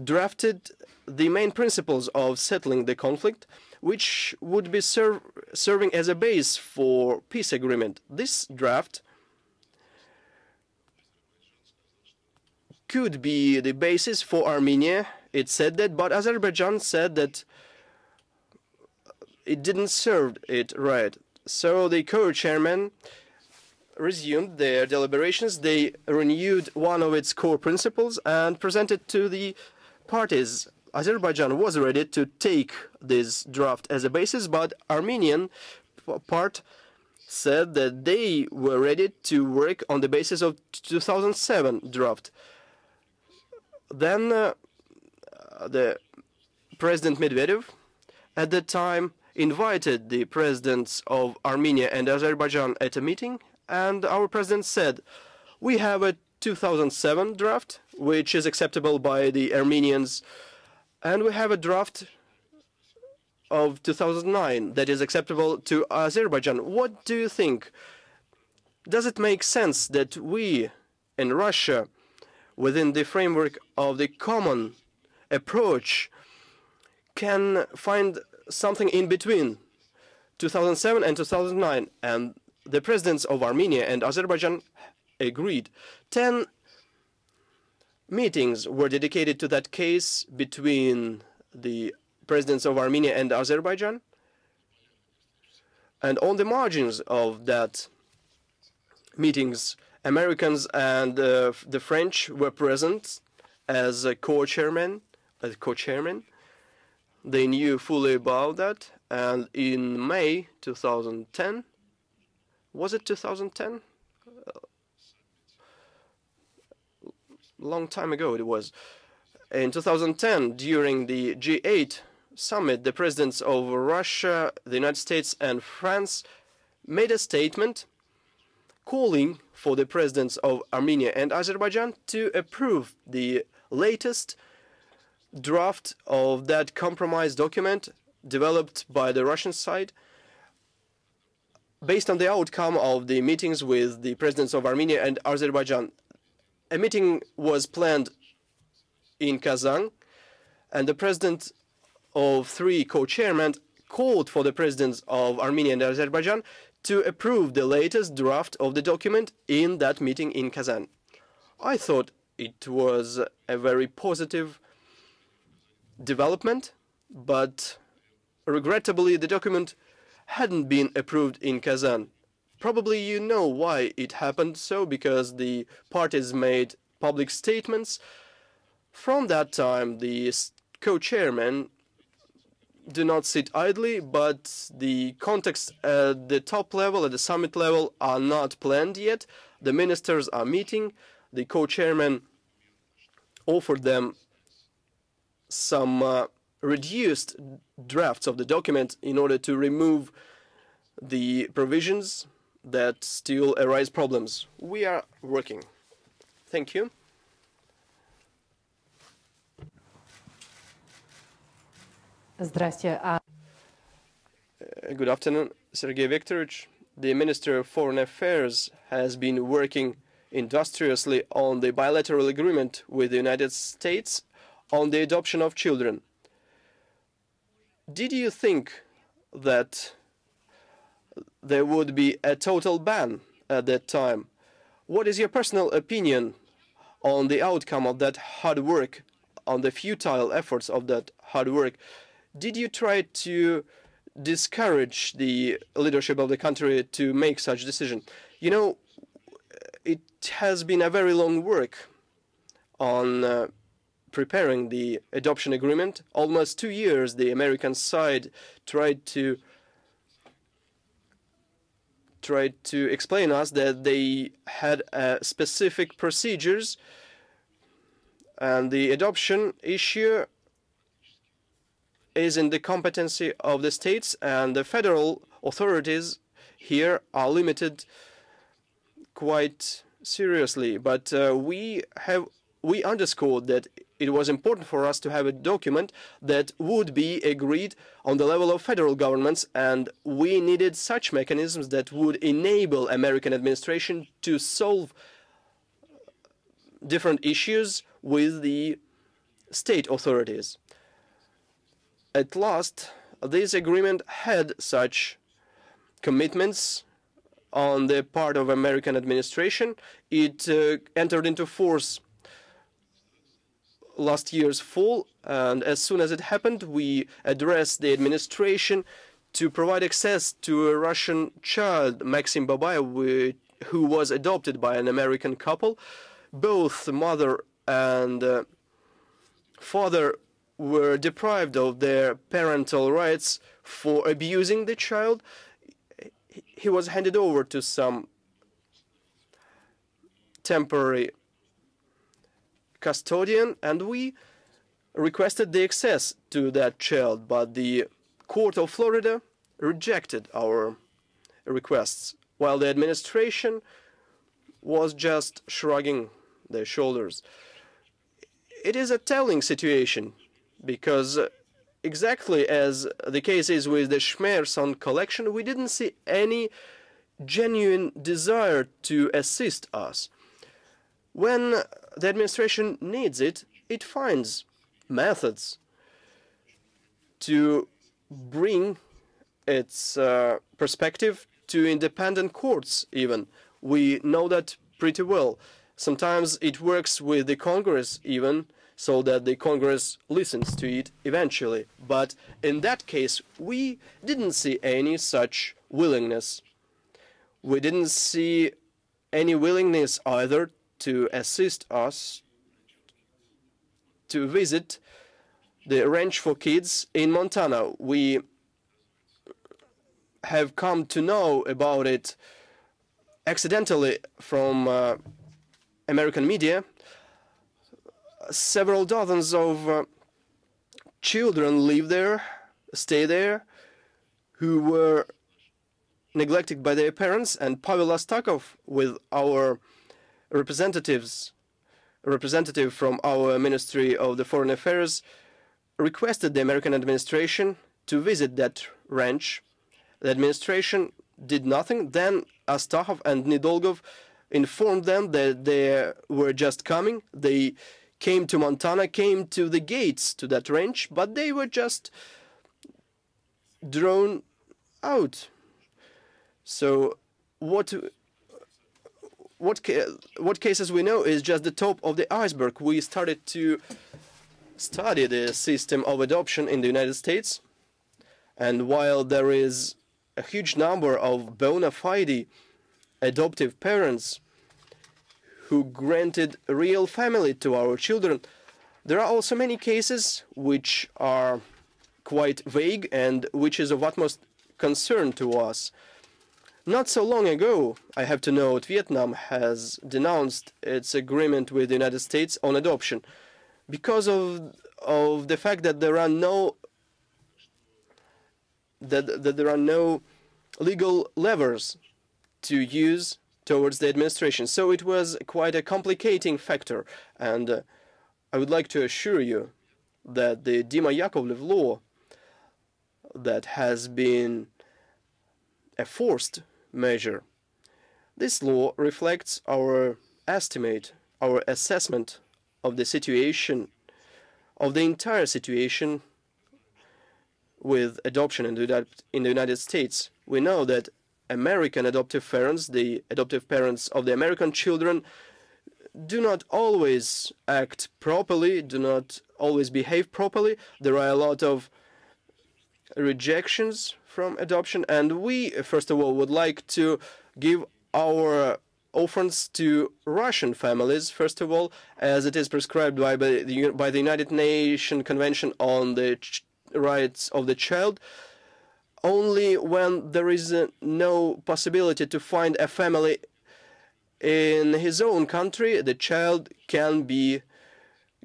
drafted the main principles of settling the conflict, which would be serving as a base for peace agreement. This draft could be the basis for Armenia. It said that, but Azerbaijan said that it didn't serve it right. So the co-chairmen resumed their deliberations. They renewed one of its core principles and presented to the parties. Azerbaijan was ready to take this draft as a basis, but Armenian part said that they were ready to work on the basis of 2007 draft. Then the President Medvedev at that time invited the presidents of Armenia and Azerbaijan at a meeting, and our president said, we have a 2007 draft, which is acceptable by the Armenians, and we have a draft of 2009 that is acceptable to Azerbaijan. What do you think? Does it make sense that we in Russia, within the framework of the common approach, can find something in between 2007 and 2009? And the presidents of Armenia and Azerbaijan agreed. 10 meetings were dedicated to that case between the presidents of Armenia and Azerbaijan. And on the margins of that meetings, Americans and the French were present as co-chairmen. They knew fully about that. And in May 2010, was it 2010? Long time ago it was. In 2010, during the G8 summit, the presidents of Russia, the United States, and France made a statement calling for the presidents of Armenia and Azerbaijan to approve the latest draft of that compromise document developed by the Russian side based on the outcome of the meetings with the presidents of Armenia and Azerbaijan. A meeting was planned in Kazan, and the president of three co-chairmen called for the presidents of Armenia and Azerbaijan to approve the latest draft of the document in that meeting in Kazan. I thought it was a very positive development, but regrettably the document hadn't been approved in Kazan. Probably you know why it happened so, because the parties made public statements. From that time, the co-chairmen do not sit idly, but the contacts at the top level, at the summit level, are not planned yet. The ministers are meeting. The co-chairman offered them some reduced drafts of the document in order to remove the provisions that still arise problems. We are working. Thank you. Good afternoon, Sergey Viktorovich. The Minister of Foreign Affairs has been working industriously on the bilateral agreement with the United States on the adoption of children. Did you think that there would be a total ban at that time? What is your personal opinion on the outcome of that hard work, on the futile efforts of that hard work? Did you try to discourage the leadership of the country to make such decision? You know, it has been a very long work on preparing the adoption agreement. Almost 2 years, the American side tried to explain us that they had specific procedures, and the adoption issue is in the competency of the states, and the federal authorities here are limited quite seriously. But we underscored that it was important for us to have a document that would be agreed on the level of federal governments, and we needed such mechanisms that would enable American administration to solve different issues with the state authorities. At last, this agreement had such commitments on the part of American administration. It entered into force last year's fall, and as soon as it happened, we addressed the administration to provide access to a Russian child, Maxim Babayev, who was adopted by an American couple. Both the mother and father were deprived of their parental rights for abusing the child. He was handed over to some temporary custodian, and we requested the access to that child, but the court of Florida rejected our requests, while the administration was just shrugging their shoulders. It is a telling situation, because exactly as the case is with the Schmerson collection, we didn't see any genuine desire to assist us. When the administration needs it, it finds methods to bring its perspective to independent courts even. We know that pretty well. Sometimes it works with the Congress even, so that the Congress listens to it eventually. But in that case, we didn't see any such willingness. We didn't see any willingness either to assist us to visit the ranch for kids in Montana. We have come to know about it accidentally from American media. several dozens of children live there, stay there, who were neglected by their parents, and Pavel Astakov, with our representative from our Ministry of the Foreign Affairs, requested the American administration to visit that ranch. The administration did nothing. Then Astahov and Nedolgov informed them that they were just coming. They came to Montana, came to the gates to that ranch, but they were just drawn out. So what cases we know is just the top of the iceberg. We started to study the system of adoption in the United States, and while there is a huge number of bona fide adoptive parents who granted a real family to our children, there are also many cases which are quite vague and which is of utmost concern to us. Not so long ago, I have to note, Vietnam has denounced its agreement with the United States on adoption because of the fact that there are no legal levers to use towards the administration. So it was quite a complicating factor, and I would like to assure you that the Dima Yakovlev law that has been a forced measure, this law reflects our estimate, our assessment of the situation, of the entire situation with adoption in the United States. We know that American adoptive parents, the adoptive parents of the American children, do not always act properly, do not always behave properly. There are a lot of rejections from adoption, and we, first of all, would like to give our orphans to Russian families, first of all, as it is prescribed by the United Nations Convention on the Rights of the Child. Only when there is no possibility to find a family in his own country, the child can be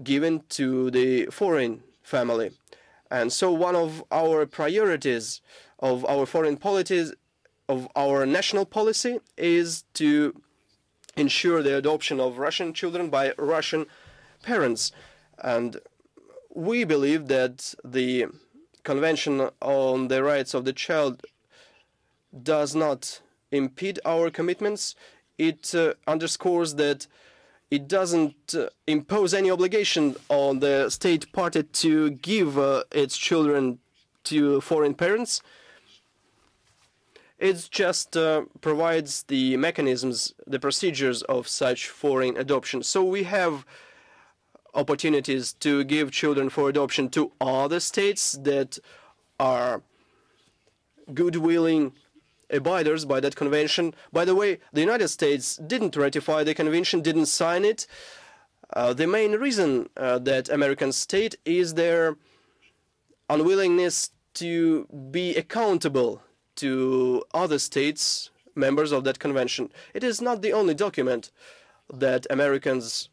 given to the foreign family. And so one of our priorities of our foreign policy, of our national policy, is to ensure the adoption of Russian children by Russian parents. And we believe that the Convention on the Rights of the Child does not impede our commitments. It underscores that it doesn't impose any obligation on the state party to give its children to foreign parents. It just provides the mechanisms, the procedures of such foreign adoption. So we have opportunities to give children for adoption to other states that are good-willing abiders by that convention. By the way, the United States didn't ratify the convention, didn't sign it. The main reason that American state is their unwillingness to be accountable to other states, members of that convention. It is not the only document that Americans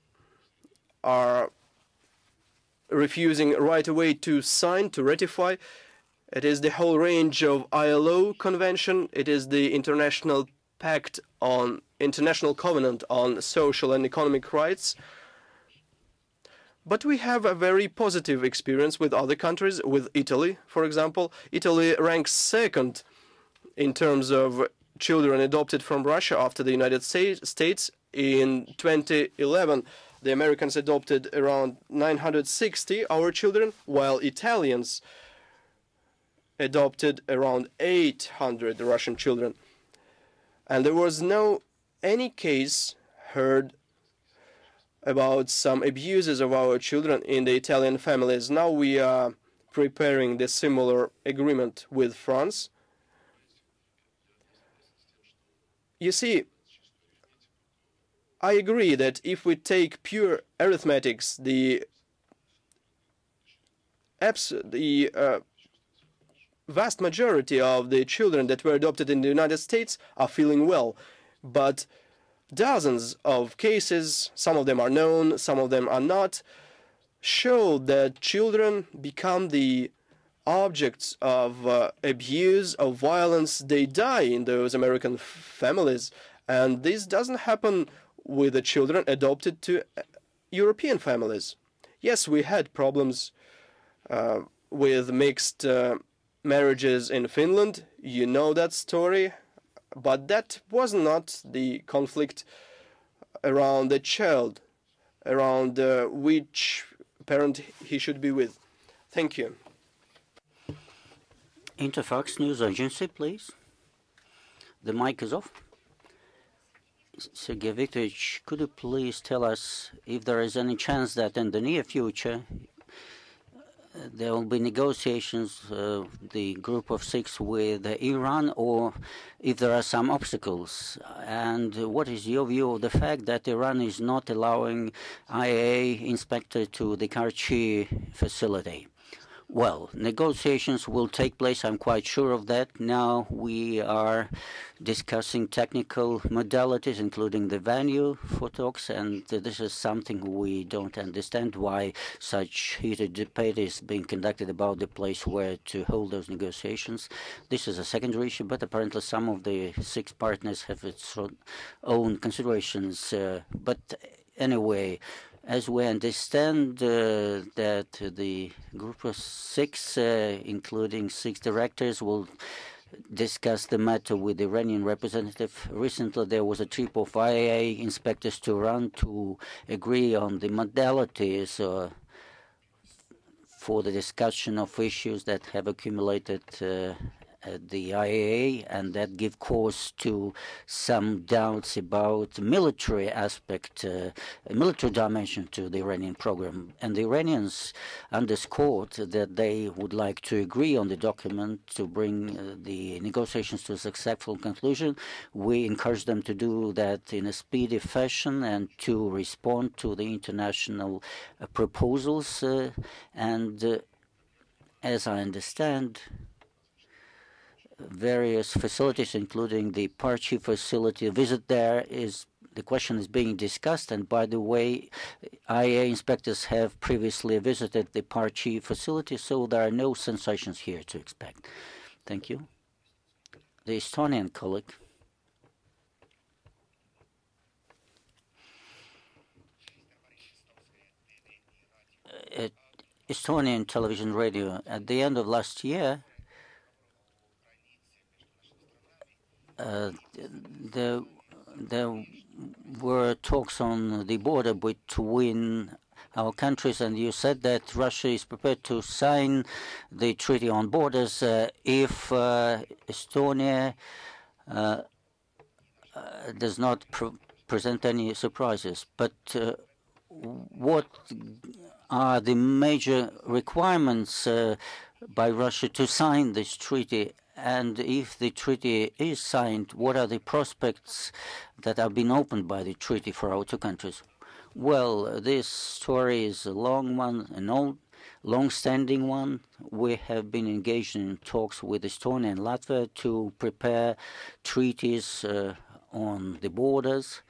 are refusing right away to sign, to ratify. It is the whole range of ILO convention. It is the International Covenant on Social and Economic Rights. But we have a very positive experience with other countries, with Italy, for example. Italy ranks second in terms of children adopted from Russia after the United States. In 2011, the Americans adopted around 960 our children, while Italians adopted around 800 Russian children. And there was any case heard about some abuses of our children in the Italian families. Now we are preparing the similar agreement with France. You see, I agree that if we take pure arithmetics, the vast majority of the children that were adopted in the United States are feeling well. But dozens of cases, some of them are known, some of them are not, show that children become the objects of abuse, of violence. They die in those American families. And this doesn't happen with the children adopted to European families. Yes, we had problems with mixed marriages in Finland. You know that story. But that was not the conflict around the child, around which parent he should be with. Thank you. Interfax News Agency, please. The mic is off. Sergey Viktorovich, could you please tell us if there is any chance that in the near future there will be negotiations, the group of six with Iran, or if there are some obstacles? And what is your view of the fact that Iran is not allowing IAEA inspector to the Karachi facility? Well, negotiations will take place, I'm quite sure of that. Now we are discussing technical modalities, including the venue for talks, and this is something we don't understand, why such heated debate is being conducted about the place where to hold those negotiations. This is a secondary issue, but apparently some of the six partners have its own considerations. But anyway, as we understand that the group of six, including six directors, will discuss the matter with the Iranian representative. Recently, there was a trip of IAEA inspectors to Iran to agree on the modalities for the discussion of issues that have accumulated at the IAEA, and that give cause to some doubts about military aspect, military dimension to the Iranian program. And the Iranians underscored that they would like to agree on the document to bring the negotiations to a successful conclusion. We encourage them to do that in a speedy fashion and to respond to the international proposals. As I understand, various facilities, including the Parchi facility, visit there is the question is being discussed. And by the way, IAEA inspectors have previously visited the Parchi facility, so there are no sensations here to expect. Thank you. The Estonian colleague. Estonian television radio. At the end of last year, there were talks on the border between our countries, and you said that Russia is prepared to sign the treaty on borders if Estonia does not present any surprises. But what are the major requirements by Russia to sign this treaty? And if the treaty is signed, what are the prospects that have been opened by the treaty for our two countries? Well, this story is a long one, an old, long-standing one. We have been engaged in talks with Estonia and Latvia to prepare treaties on the borders.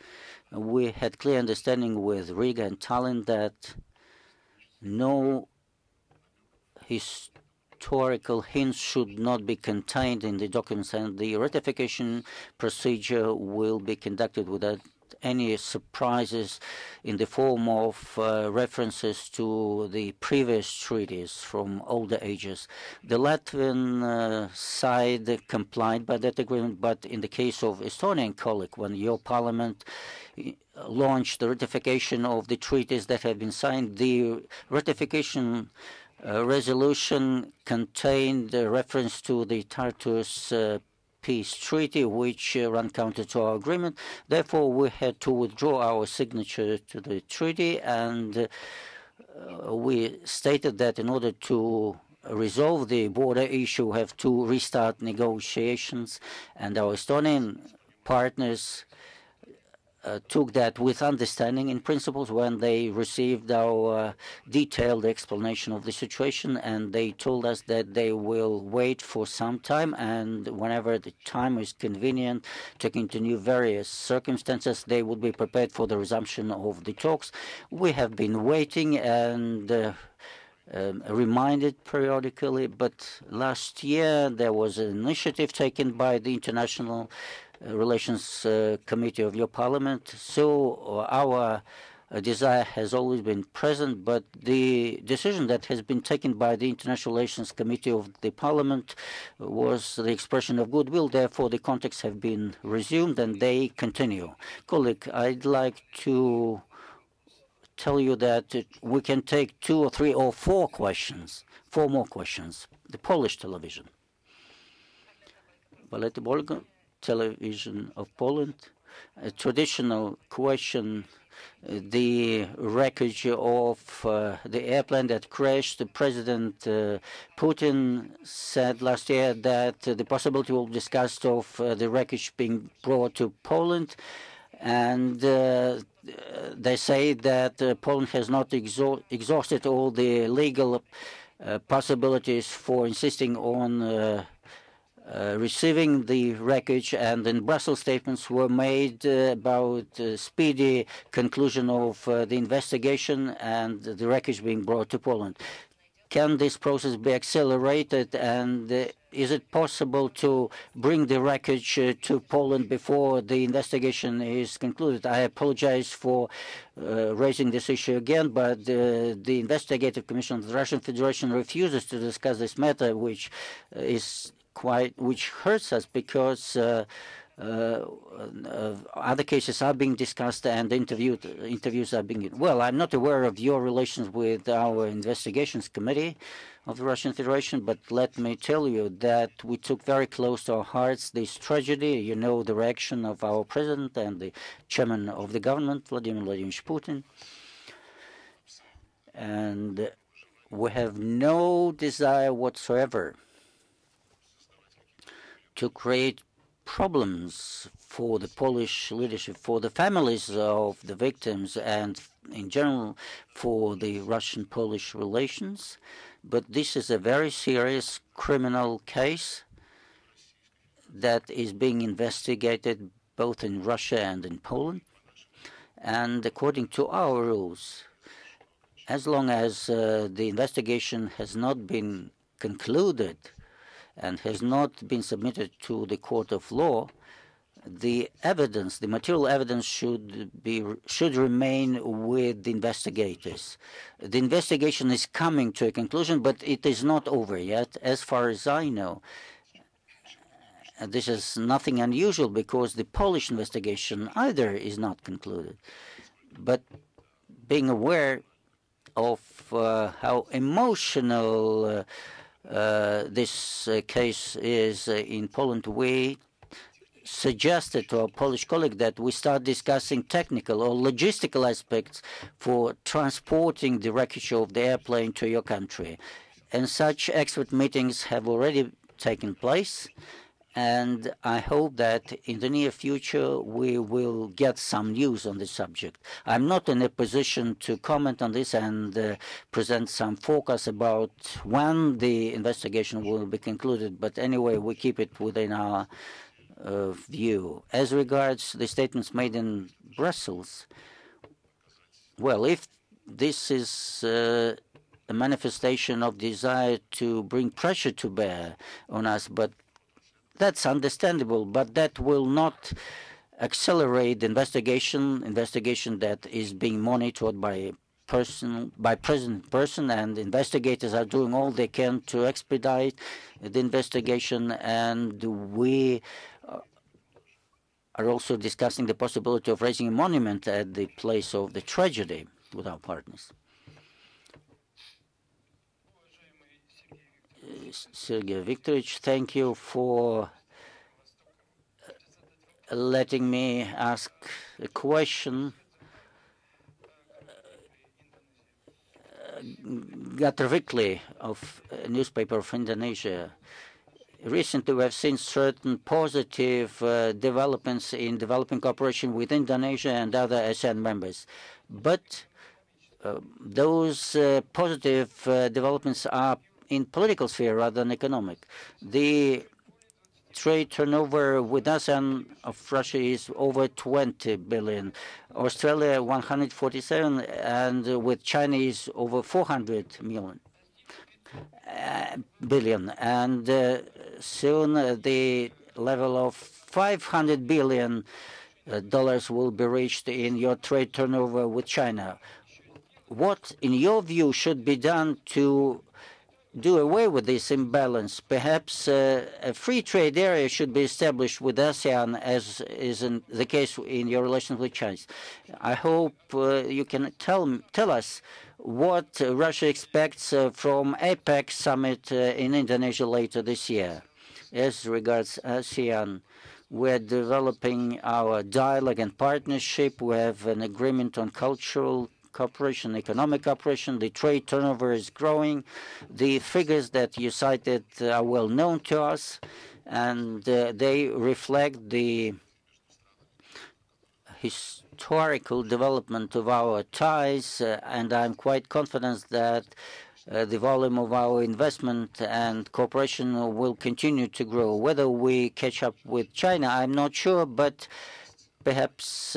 We had clear understanding with Riga and Tallinn that no historical hints should not be contained in the documents, and the ratification procedure will be conducted without any surprises in the form of references to the previous treaties from older ages. The Latvian side complied by that agreement, but in the case of Estonian colleague, when your parliament launched the ratification of the treaties that have been signed, the ratification resolution contained a reference to the Tartus Peace Treaty, which ran counter to our agreement. Therefore, we had to withdraw our signature to the treaty, and we stated that in order to resolve the border issue, we have to restart negotiations, and our Estonian partners took that with understanding in principles when they received our detailed explanation of the situation, and they told us that they will wait for some time, and whenever the time is convenient, taking into new various circumstances, they would be prepared for the resumption of the talks. We have been waiting and reminded periodically, but last year there was an initiative taken by the International Relations Committee of your Parliament. So our desire has always been present, but the decision that has been taken by the International Relations Committee of the Parliament was the expression of goodwill. Therefore, the contacts have been resumed and they continue. Colleague, I'd like to tell you that we can take 2 or 3 or 4 questions, 4 more questions. The Polish television. Balety Bolga, television of Poland. A traditional question, the wreckage of the airplane that crashed. President Putin said last year that the possibility will be discussed of the wreckage being brought to Poland. And they say that Poland has not exhausted all the legal possibilities for insisting on receiving the wreckage, and in Brussels statements were made about speedy conclusion of the investigation and the wreckage being brought to Poland. Can this process be accelerated, and is it possible to bring the wreckage to Poland before the investigation is concluded? I apologize for raising this issue again, but the investigative commission of the Russian Federation refuses to discuss this matter, which hurts us, because other cases are being discussed and interviews are being. Well, I'm not aware of your relations with our investigations committee of the Russian Federation, but let me tell you that we took very close to our hearts this tragedy. You know the reaction of our president and the chairman of the government, Vladimir Vladimirovich Putin. And we have no desire whatsoever to create problems for the Polish leadership, for the families of the victims, and in general for the Russian-Polish relations. But this is a very serious criminal case that is being investigated both in Russia and in Poland. And according to our rules, as long as the investigation has not been concluded and has not been submitted to the court of law, the evidence, the material evidence should remain with the investigators. The investigation is coming to a conclusion, but it is not over yet, as far as I know. This is nothing unusual, because the Polish investigation either is not concluded. But being aware of how emotional this case is in Poland, we suggested to our Polish colleague that we start discussing technical or logistical aspects for transporting the wreckage of the airplane to your country. And such expert meetings have already taken place, and I hope that in the near future we will get some news on this subject. I'm not in a position to comment on this and present some forecast about when the investigation will be concluded, but anyway, we keep it within our view. As regards the statements made in Brussels, well, if this is a manifestation of desire to bring pressure to bear on us, but that's understandable, but that will not accelerate the investigation that is being monitored by present person, and investigators are doing all they can to expedite the investigation, and we are also discussing the possibility of raising a monument at the place of the tragedy with our partners. Sergey Viktorovich, thank you for letting me ask a question. Gatar Vikli of a newspaper of Indonesia recently we have seen certain positive developments in developing cooperation with Indonesia and other ASEAN members. But those positive developments are in political sphere rather than economic. The trade turnover with ASEAN of Russia is over 20 billion, Australia 147, and with China is over 400 billion. And soon the level of 500 billion dollars will be reached in your trade turnover with China. What, in your view, should be done to do away with this imbalance? Perhaps a free trade area should be established with ASEAN, as is the case in your relations with China. I hope you can tell us what Russia expects from APEC summit in Indonesia later this year. As regards ASEAN, we're developing our dialogue and partnership. We have an agreement on cultural cooperation, economic cooperation. The trade turnover is growing. The figures that you cited are well known to us, and they reflect the historical development of our ties, and I'm quite confident that the volume of our investment and cooperation will continue to grow. Whether we catch up with China, I'm not sure, but perhaps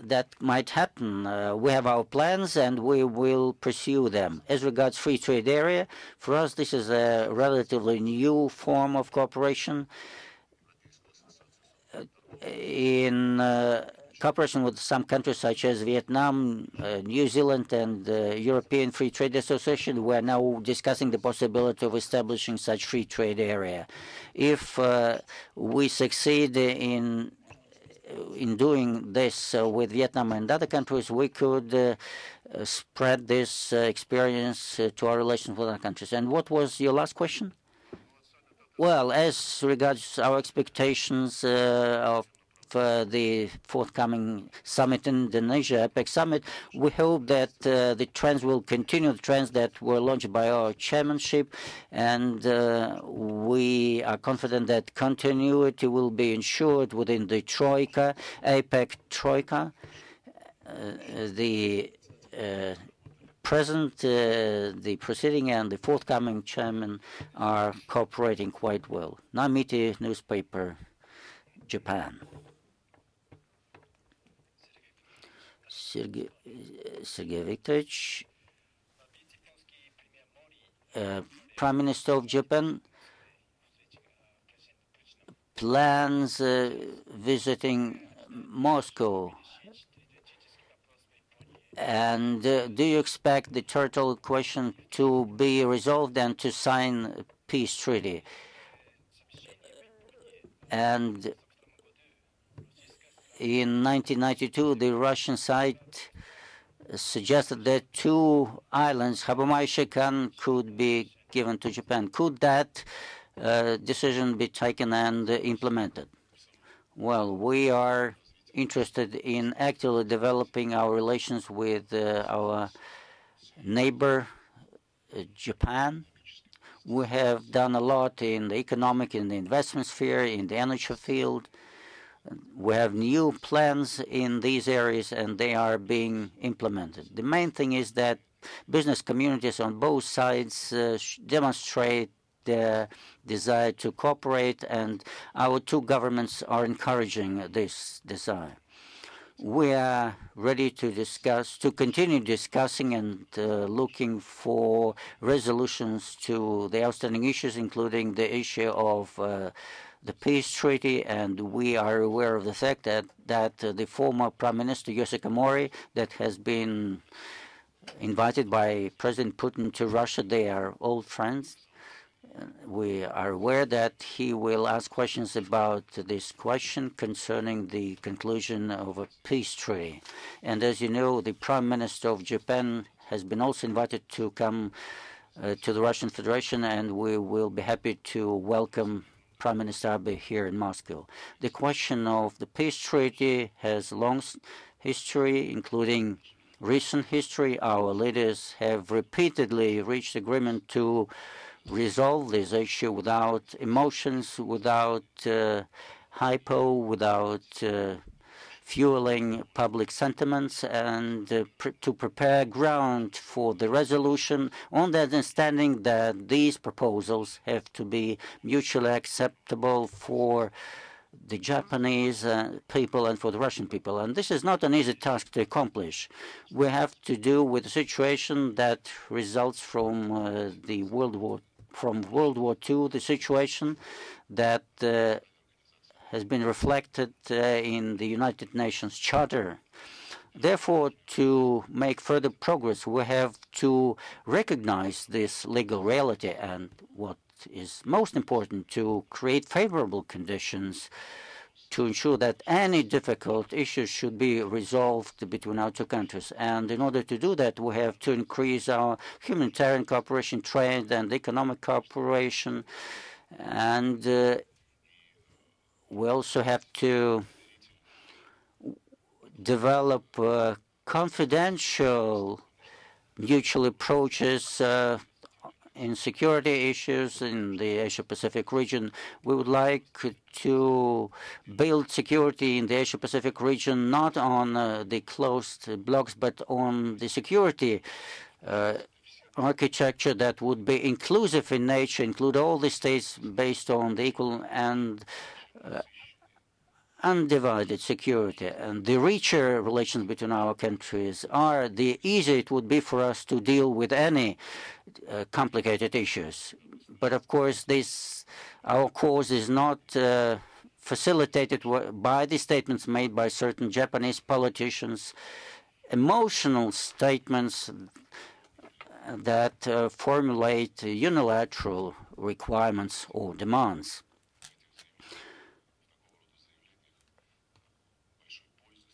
that might happen. We have our plans and we will pursue them. As regards free trade area, for us this is a relatively new form of cooperation. In cooperation with some countries such as Vietnam, New Zealand, and the European Free Trade Association, we are now discussing the possibility of establishing such free trade area. If we succeed in doing this with Vietnam and other countries, we could spread this experience to our relations with other countries. And what was your last question? Well, as regards our expectations of the forthcoming summit in Indonesia, APEC summit, we hope that the trends will continue, the trends that were launched by our chairmanship, and we are confident that continuity will be ensured within the Troika, APEC Troika. The present, the preceding and the forthcoming chairman are cooperating quite well. Naimiti newspaper, Japan. Sergey Viktorovich, Prime Minister of Japan, plans visiting Moscow. And do you expect the territorial question to be resolved and to sign a peace treaty? And in 1992, the Russian side suggested that 2 islands, Habomai and Shekan, could be given to Japan. Could that decision be taken and implemented? Well, we are interested in actively developing our relations with our neighbor, Japan. We have done a lot in the economic, in the investment sphere, in the energy field. We have new plans in these areas and they are being implemented. The main thing is that business communities on both sides demonstrate their desire to cooperate, and our 2 governments are encouraging this desire. We are ready to discuss, to continue discussing and looking for resolutions to the outstanding issues, including the issue of the peace treaty, and we are aware of the fact that the former Prime Minister Yoshika Mori, that has been invited by President Putin to Russia, they are old friends. We are aware that he will ask questions about this question concerning the conclusion of a peace treaty. And as you know, the Prime Minister of Japan has been also invited to come to the Russian Federation, and we will be happy to welcome Prime Minister Abe here in Moscow. The question of the peace treaty has long history, including recent history. Our leaders have repeatedly reached agreement to resolve this issue without emotions, without hypo, without fueling public sentiments, and to prepare ground for the resolution on the understanding that these proposals have to be mutually acceptable for the Japanese people and for the Russian people. And this is not an easy task to accomplish. We have to do with a situation that results from World War II, the situation that has been reflected in the United Nations Charter. Therefore, to make further progress, we have to recognize this legal reality and, what is most important, to create favorable conditions to ensure that any difficult issues should be resolved between our two countries. And in order to do that, we have to increase our humanitarian cooperation, trade, and economic cooperation. And we also have to develop confidential mutual approaches in security issues in the Asia-Pacific region. We would like to build security in the Asia-Pacific region not on the closed blocks, but on the security architecture that would be inclusive in nature, include all the states based on the equal and undivided security. And the richer relations between our countries are, the easier it would be for us to deal with any complicated issues. But of course, our cause is not facilitated by the statements made by certain Japanese politicians, emotional statements that formulate unilateral requirements or demands.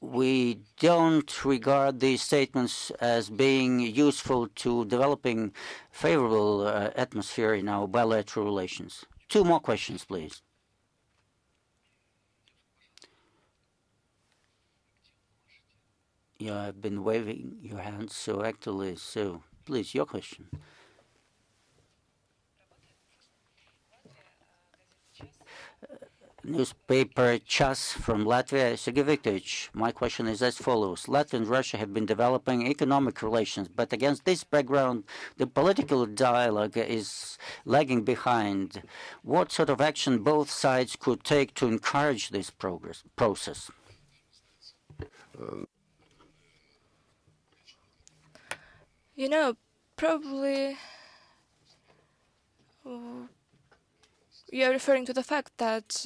We don't regard these statements as being useful to developing favorable atmosphere in our bilateral relations. Two more questions, please. You have been waving your hands so actively, so please, your question. Newspaper Chas from Latvia. Sergey Viktorovich, my question is as follows. Latvia and Russia have been developing economic relations, but against this background, the political dialogue is lagging behind. What sort of action both sides could take to encourage this process? You know, probably you are referring to the fact that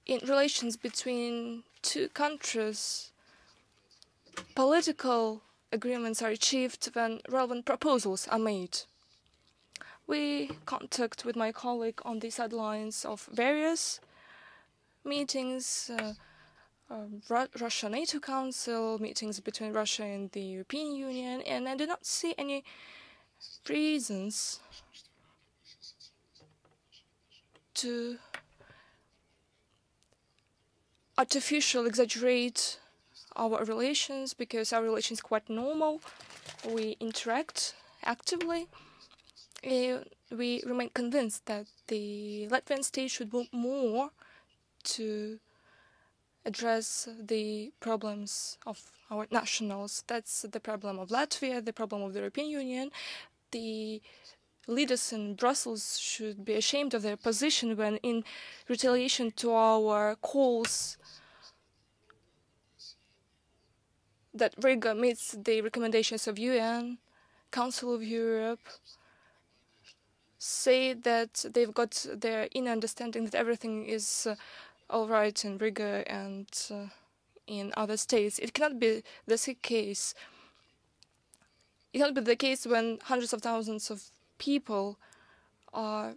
in relations between two countries, political agreements are achieved when relevant proposals are made. We contact with my colleague on the sidelines of various meetings, Russia-NATO Council, meetings between Russia and the European Union, and I do not see any reasons to artificially exaggerate our relations, because our relations are quite normal. We interact actively. We remain convinced that the Latvian state should do more to address the problems of our nationals. That's the problem of Latvia, the problem of the European Union. The leaders in Brussels should be ashamed of their position when, in retaliation to our calls that Riga meets the recommendations of UN, Council of Europe, say that they've got their inner understanding that everything is all right in Riga and in other states. It cannot be the case. It cannot be the case when hundreds of thousands of people are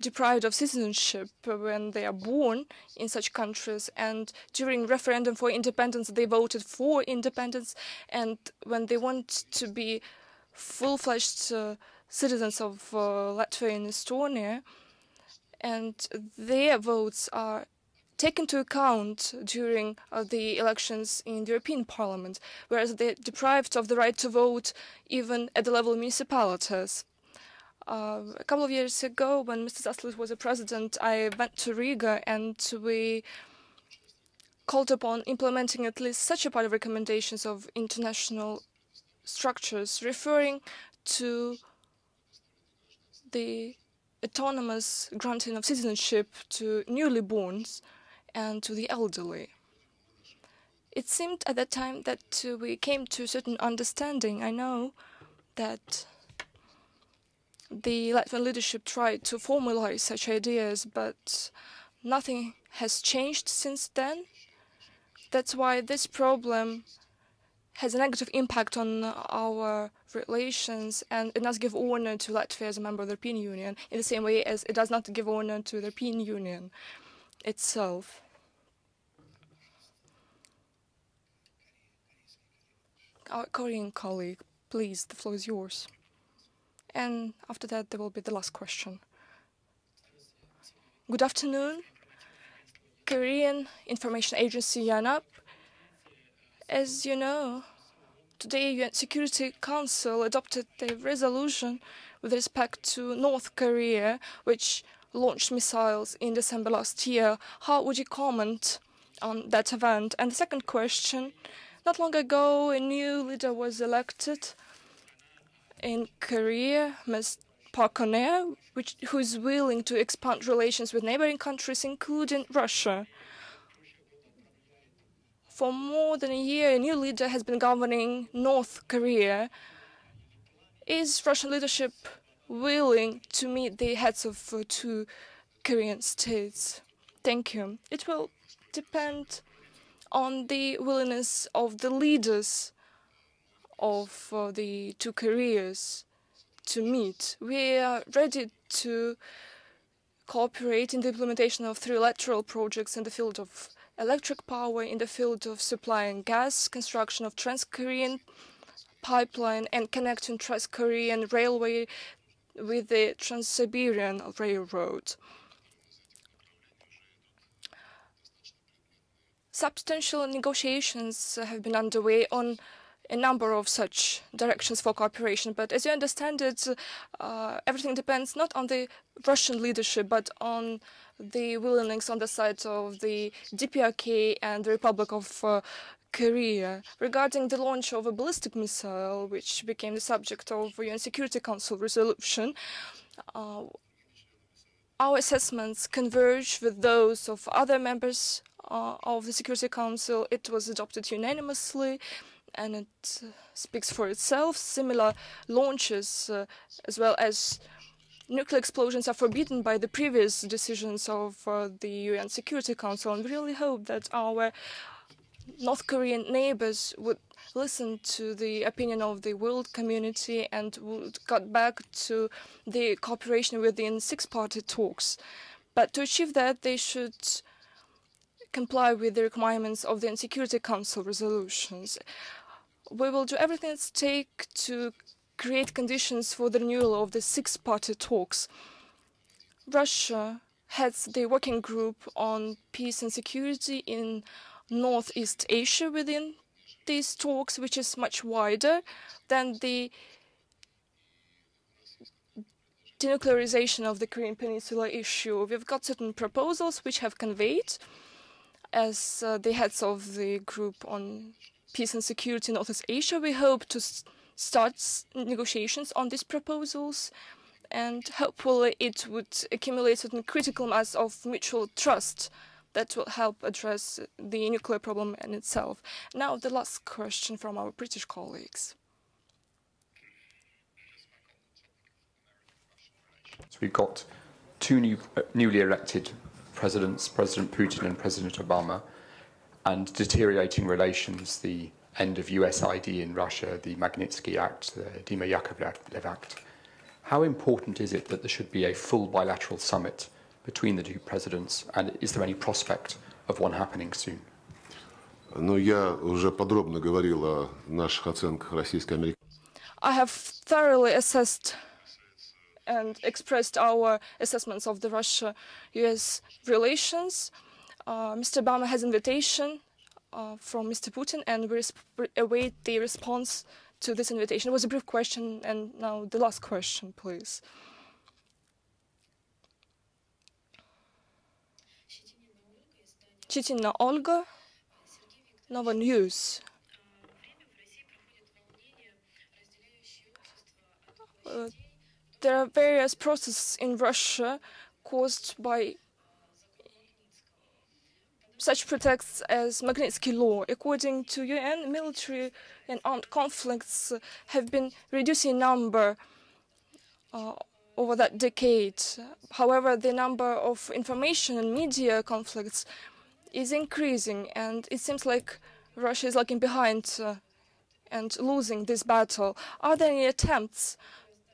deprived of citizenship when they are born in such countries, and during referendum for independence they voted for independence, and when they want to be full-fledged citizens of Latvia and Estonia, and their votes are taken into account during the elections in the European Parliament, whereas they're deprived of the right to vote even at the level of municipalities. A couple of years ago, when Mr. Zaslis was a president, I went to Riga and we called upon implementing at least such a part of recommendations of international structures, referring to the autonomous granting of citizenship to newly borns and to the elderly. It seemed at that time that we came to a certain understanding. I know that the Latvian leadership tried to formalize such ideas, but nothing has changed since then. That's why this problem has a negative impact on our relations, and it does give honor to Latvia as a member of the European Union in the same way as it does not give honor to the European Union itself. Our Korean colleague, please, the floor is yours. And after that, there will be the last question. Good afternoon. Korean Information Agency YANAP. As you know, today UN Security Council adopted a resolution with respect to North Korea, which launched missiles in December last year. How would you comment on that event? And the second question, not long ago, a new leader was elected in Korea, Ms. Park Geun-hye, who is willing to expand relations with neighboring countries, including Russia. For more than a year, a new leader has been governing North Korea. Is Russian leadership willing to meet the heads of two Korean states? Thank you. It will depend on the willingness of the leaders of the two Koreas to meet. We are ready to cooperate in the implementation of trilateral projects in the field of electric power, in the field of supplying gas, construction of Trans-Korean pipeline, and connecting Trans-Korean railway with the Trans-Siberian Railroad. Substantial negotiations have been underway on a number of such directions for cooperation, but as you understand it, everything depends not on the Russian leadership, but on the willingness on the side of the DPRK and the Republic of Korea. Regarding the launch of a ballistic missile, which became the subject of UN Security Council resolution, our assessments converge with those of other members of the Security Council. It was adopted unanimously, and it speaks for itself. Similar launches, as well as nuclear explosions, are forbidden by the previous decisions of the UN Security Council. And we really hope that our North Korean neighbors would listen to the opinion of the world community and would cut back to the cooperation within six-party talks. But to achieve that, they should comply with the requirements of the Security Council resolutions. We will do everything at stake to create conditions for the renewal of the six-party talks. Russia heads the working group on peace and security in Northeast Asia within these talks, which is much wider than the denuclearization of the Korean Peninsula issue. We've got certain proposals which have conveyed as the heads of the group on peace and security in Northeast Asia. We hope to start negotiations on these proposals, and hopefully it would accumulate a critical mass of mutual trust that will help address the nuclear problem in itself. Now, the last question from our British colleagues. So we've got two newly elected presidents, President Putin and President Obama, and deteriorating relations, the end of USID in Russia, the Magnitsky Act, the Dima Yakovlev Act. How important is it that there should be a full bilateral summit between the two presidents, and is there any prospect of one happening soon? Но я уже подробно говорил о наших оценках российско-американских. I have thoroughly assessed and expressed our assessments of the Russia-US relations. Mr. Obama has invitation from Mr. Putin, and we await the response to this invitation. It was a brief question, and now the last question, please. Chitina Olga, Nova News. There are various processes in Russia caused by such pretexts as Magnitsky Law. According to UN, military and armed conflicts have been reducing in number over that decade. However, the number of information and media conflicts is increasing, and it seems like Russia is lagging behind and losing this battle. Are there any attempts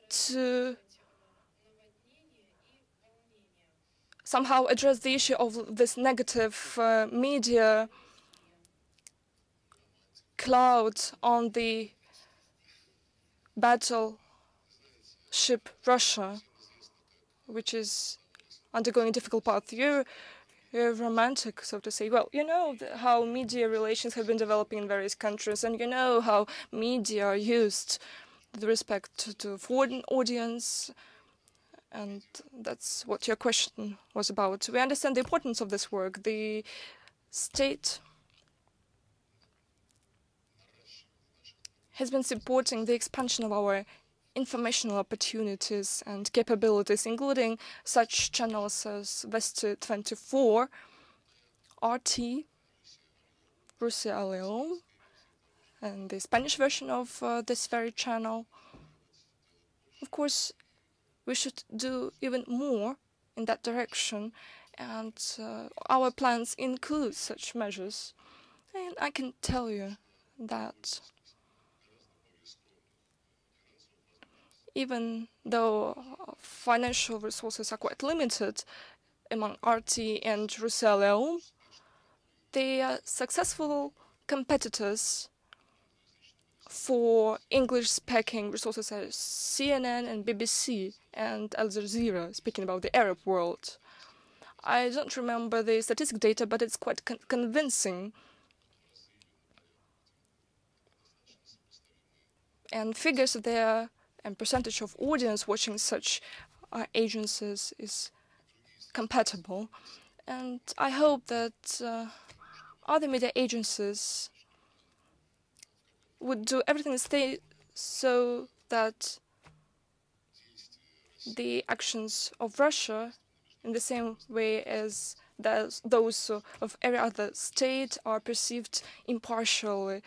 to somehow address the issue of this negative media cloud on the battleship Russia, which is undergoing a difficult path? You're romantic, so to say. Well, you know how media relations have been developing in various countries, and you know how media are used with respect to foreign audience, and that's what your question was about. We understand the importance of this work. The state has been supporting the expansion of our informational opportunities and capabilities, including such channels as Vesti 24, RT, Russia Alone, and the Spanish version of this very channel. Of course, we should do even more in that direction, and our plans include such measures. And I can tell you that even though financial resources are quite limited among RT and Russia Leon, they are successful competitors for English-speaking resources as CNN and BBC and Al Jazeera, speaking about the Arab world. I don't remember the statistic data, but it's quite convincing. And figures there and percentage of audience watching such agencies is compatible. And I hope that other media agencies would do everything so that the actions of Russia, in the same way as those of every other state, are perceived impartially.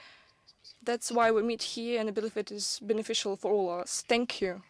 That's why we meet here, and I believe it is beneficial for all of us. Thank you.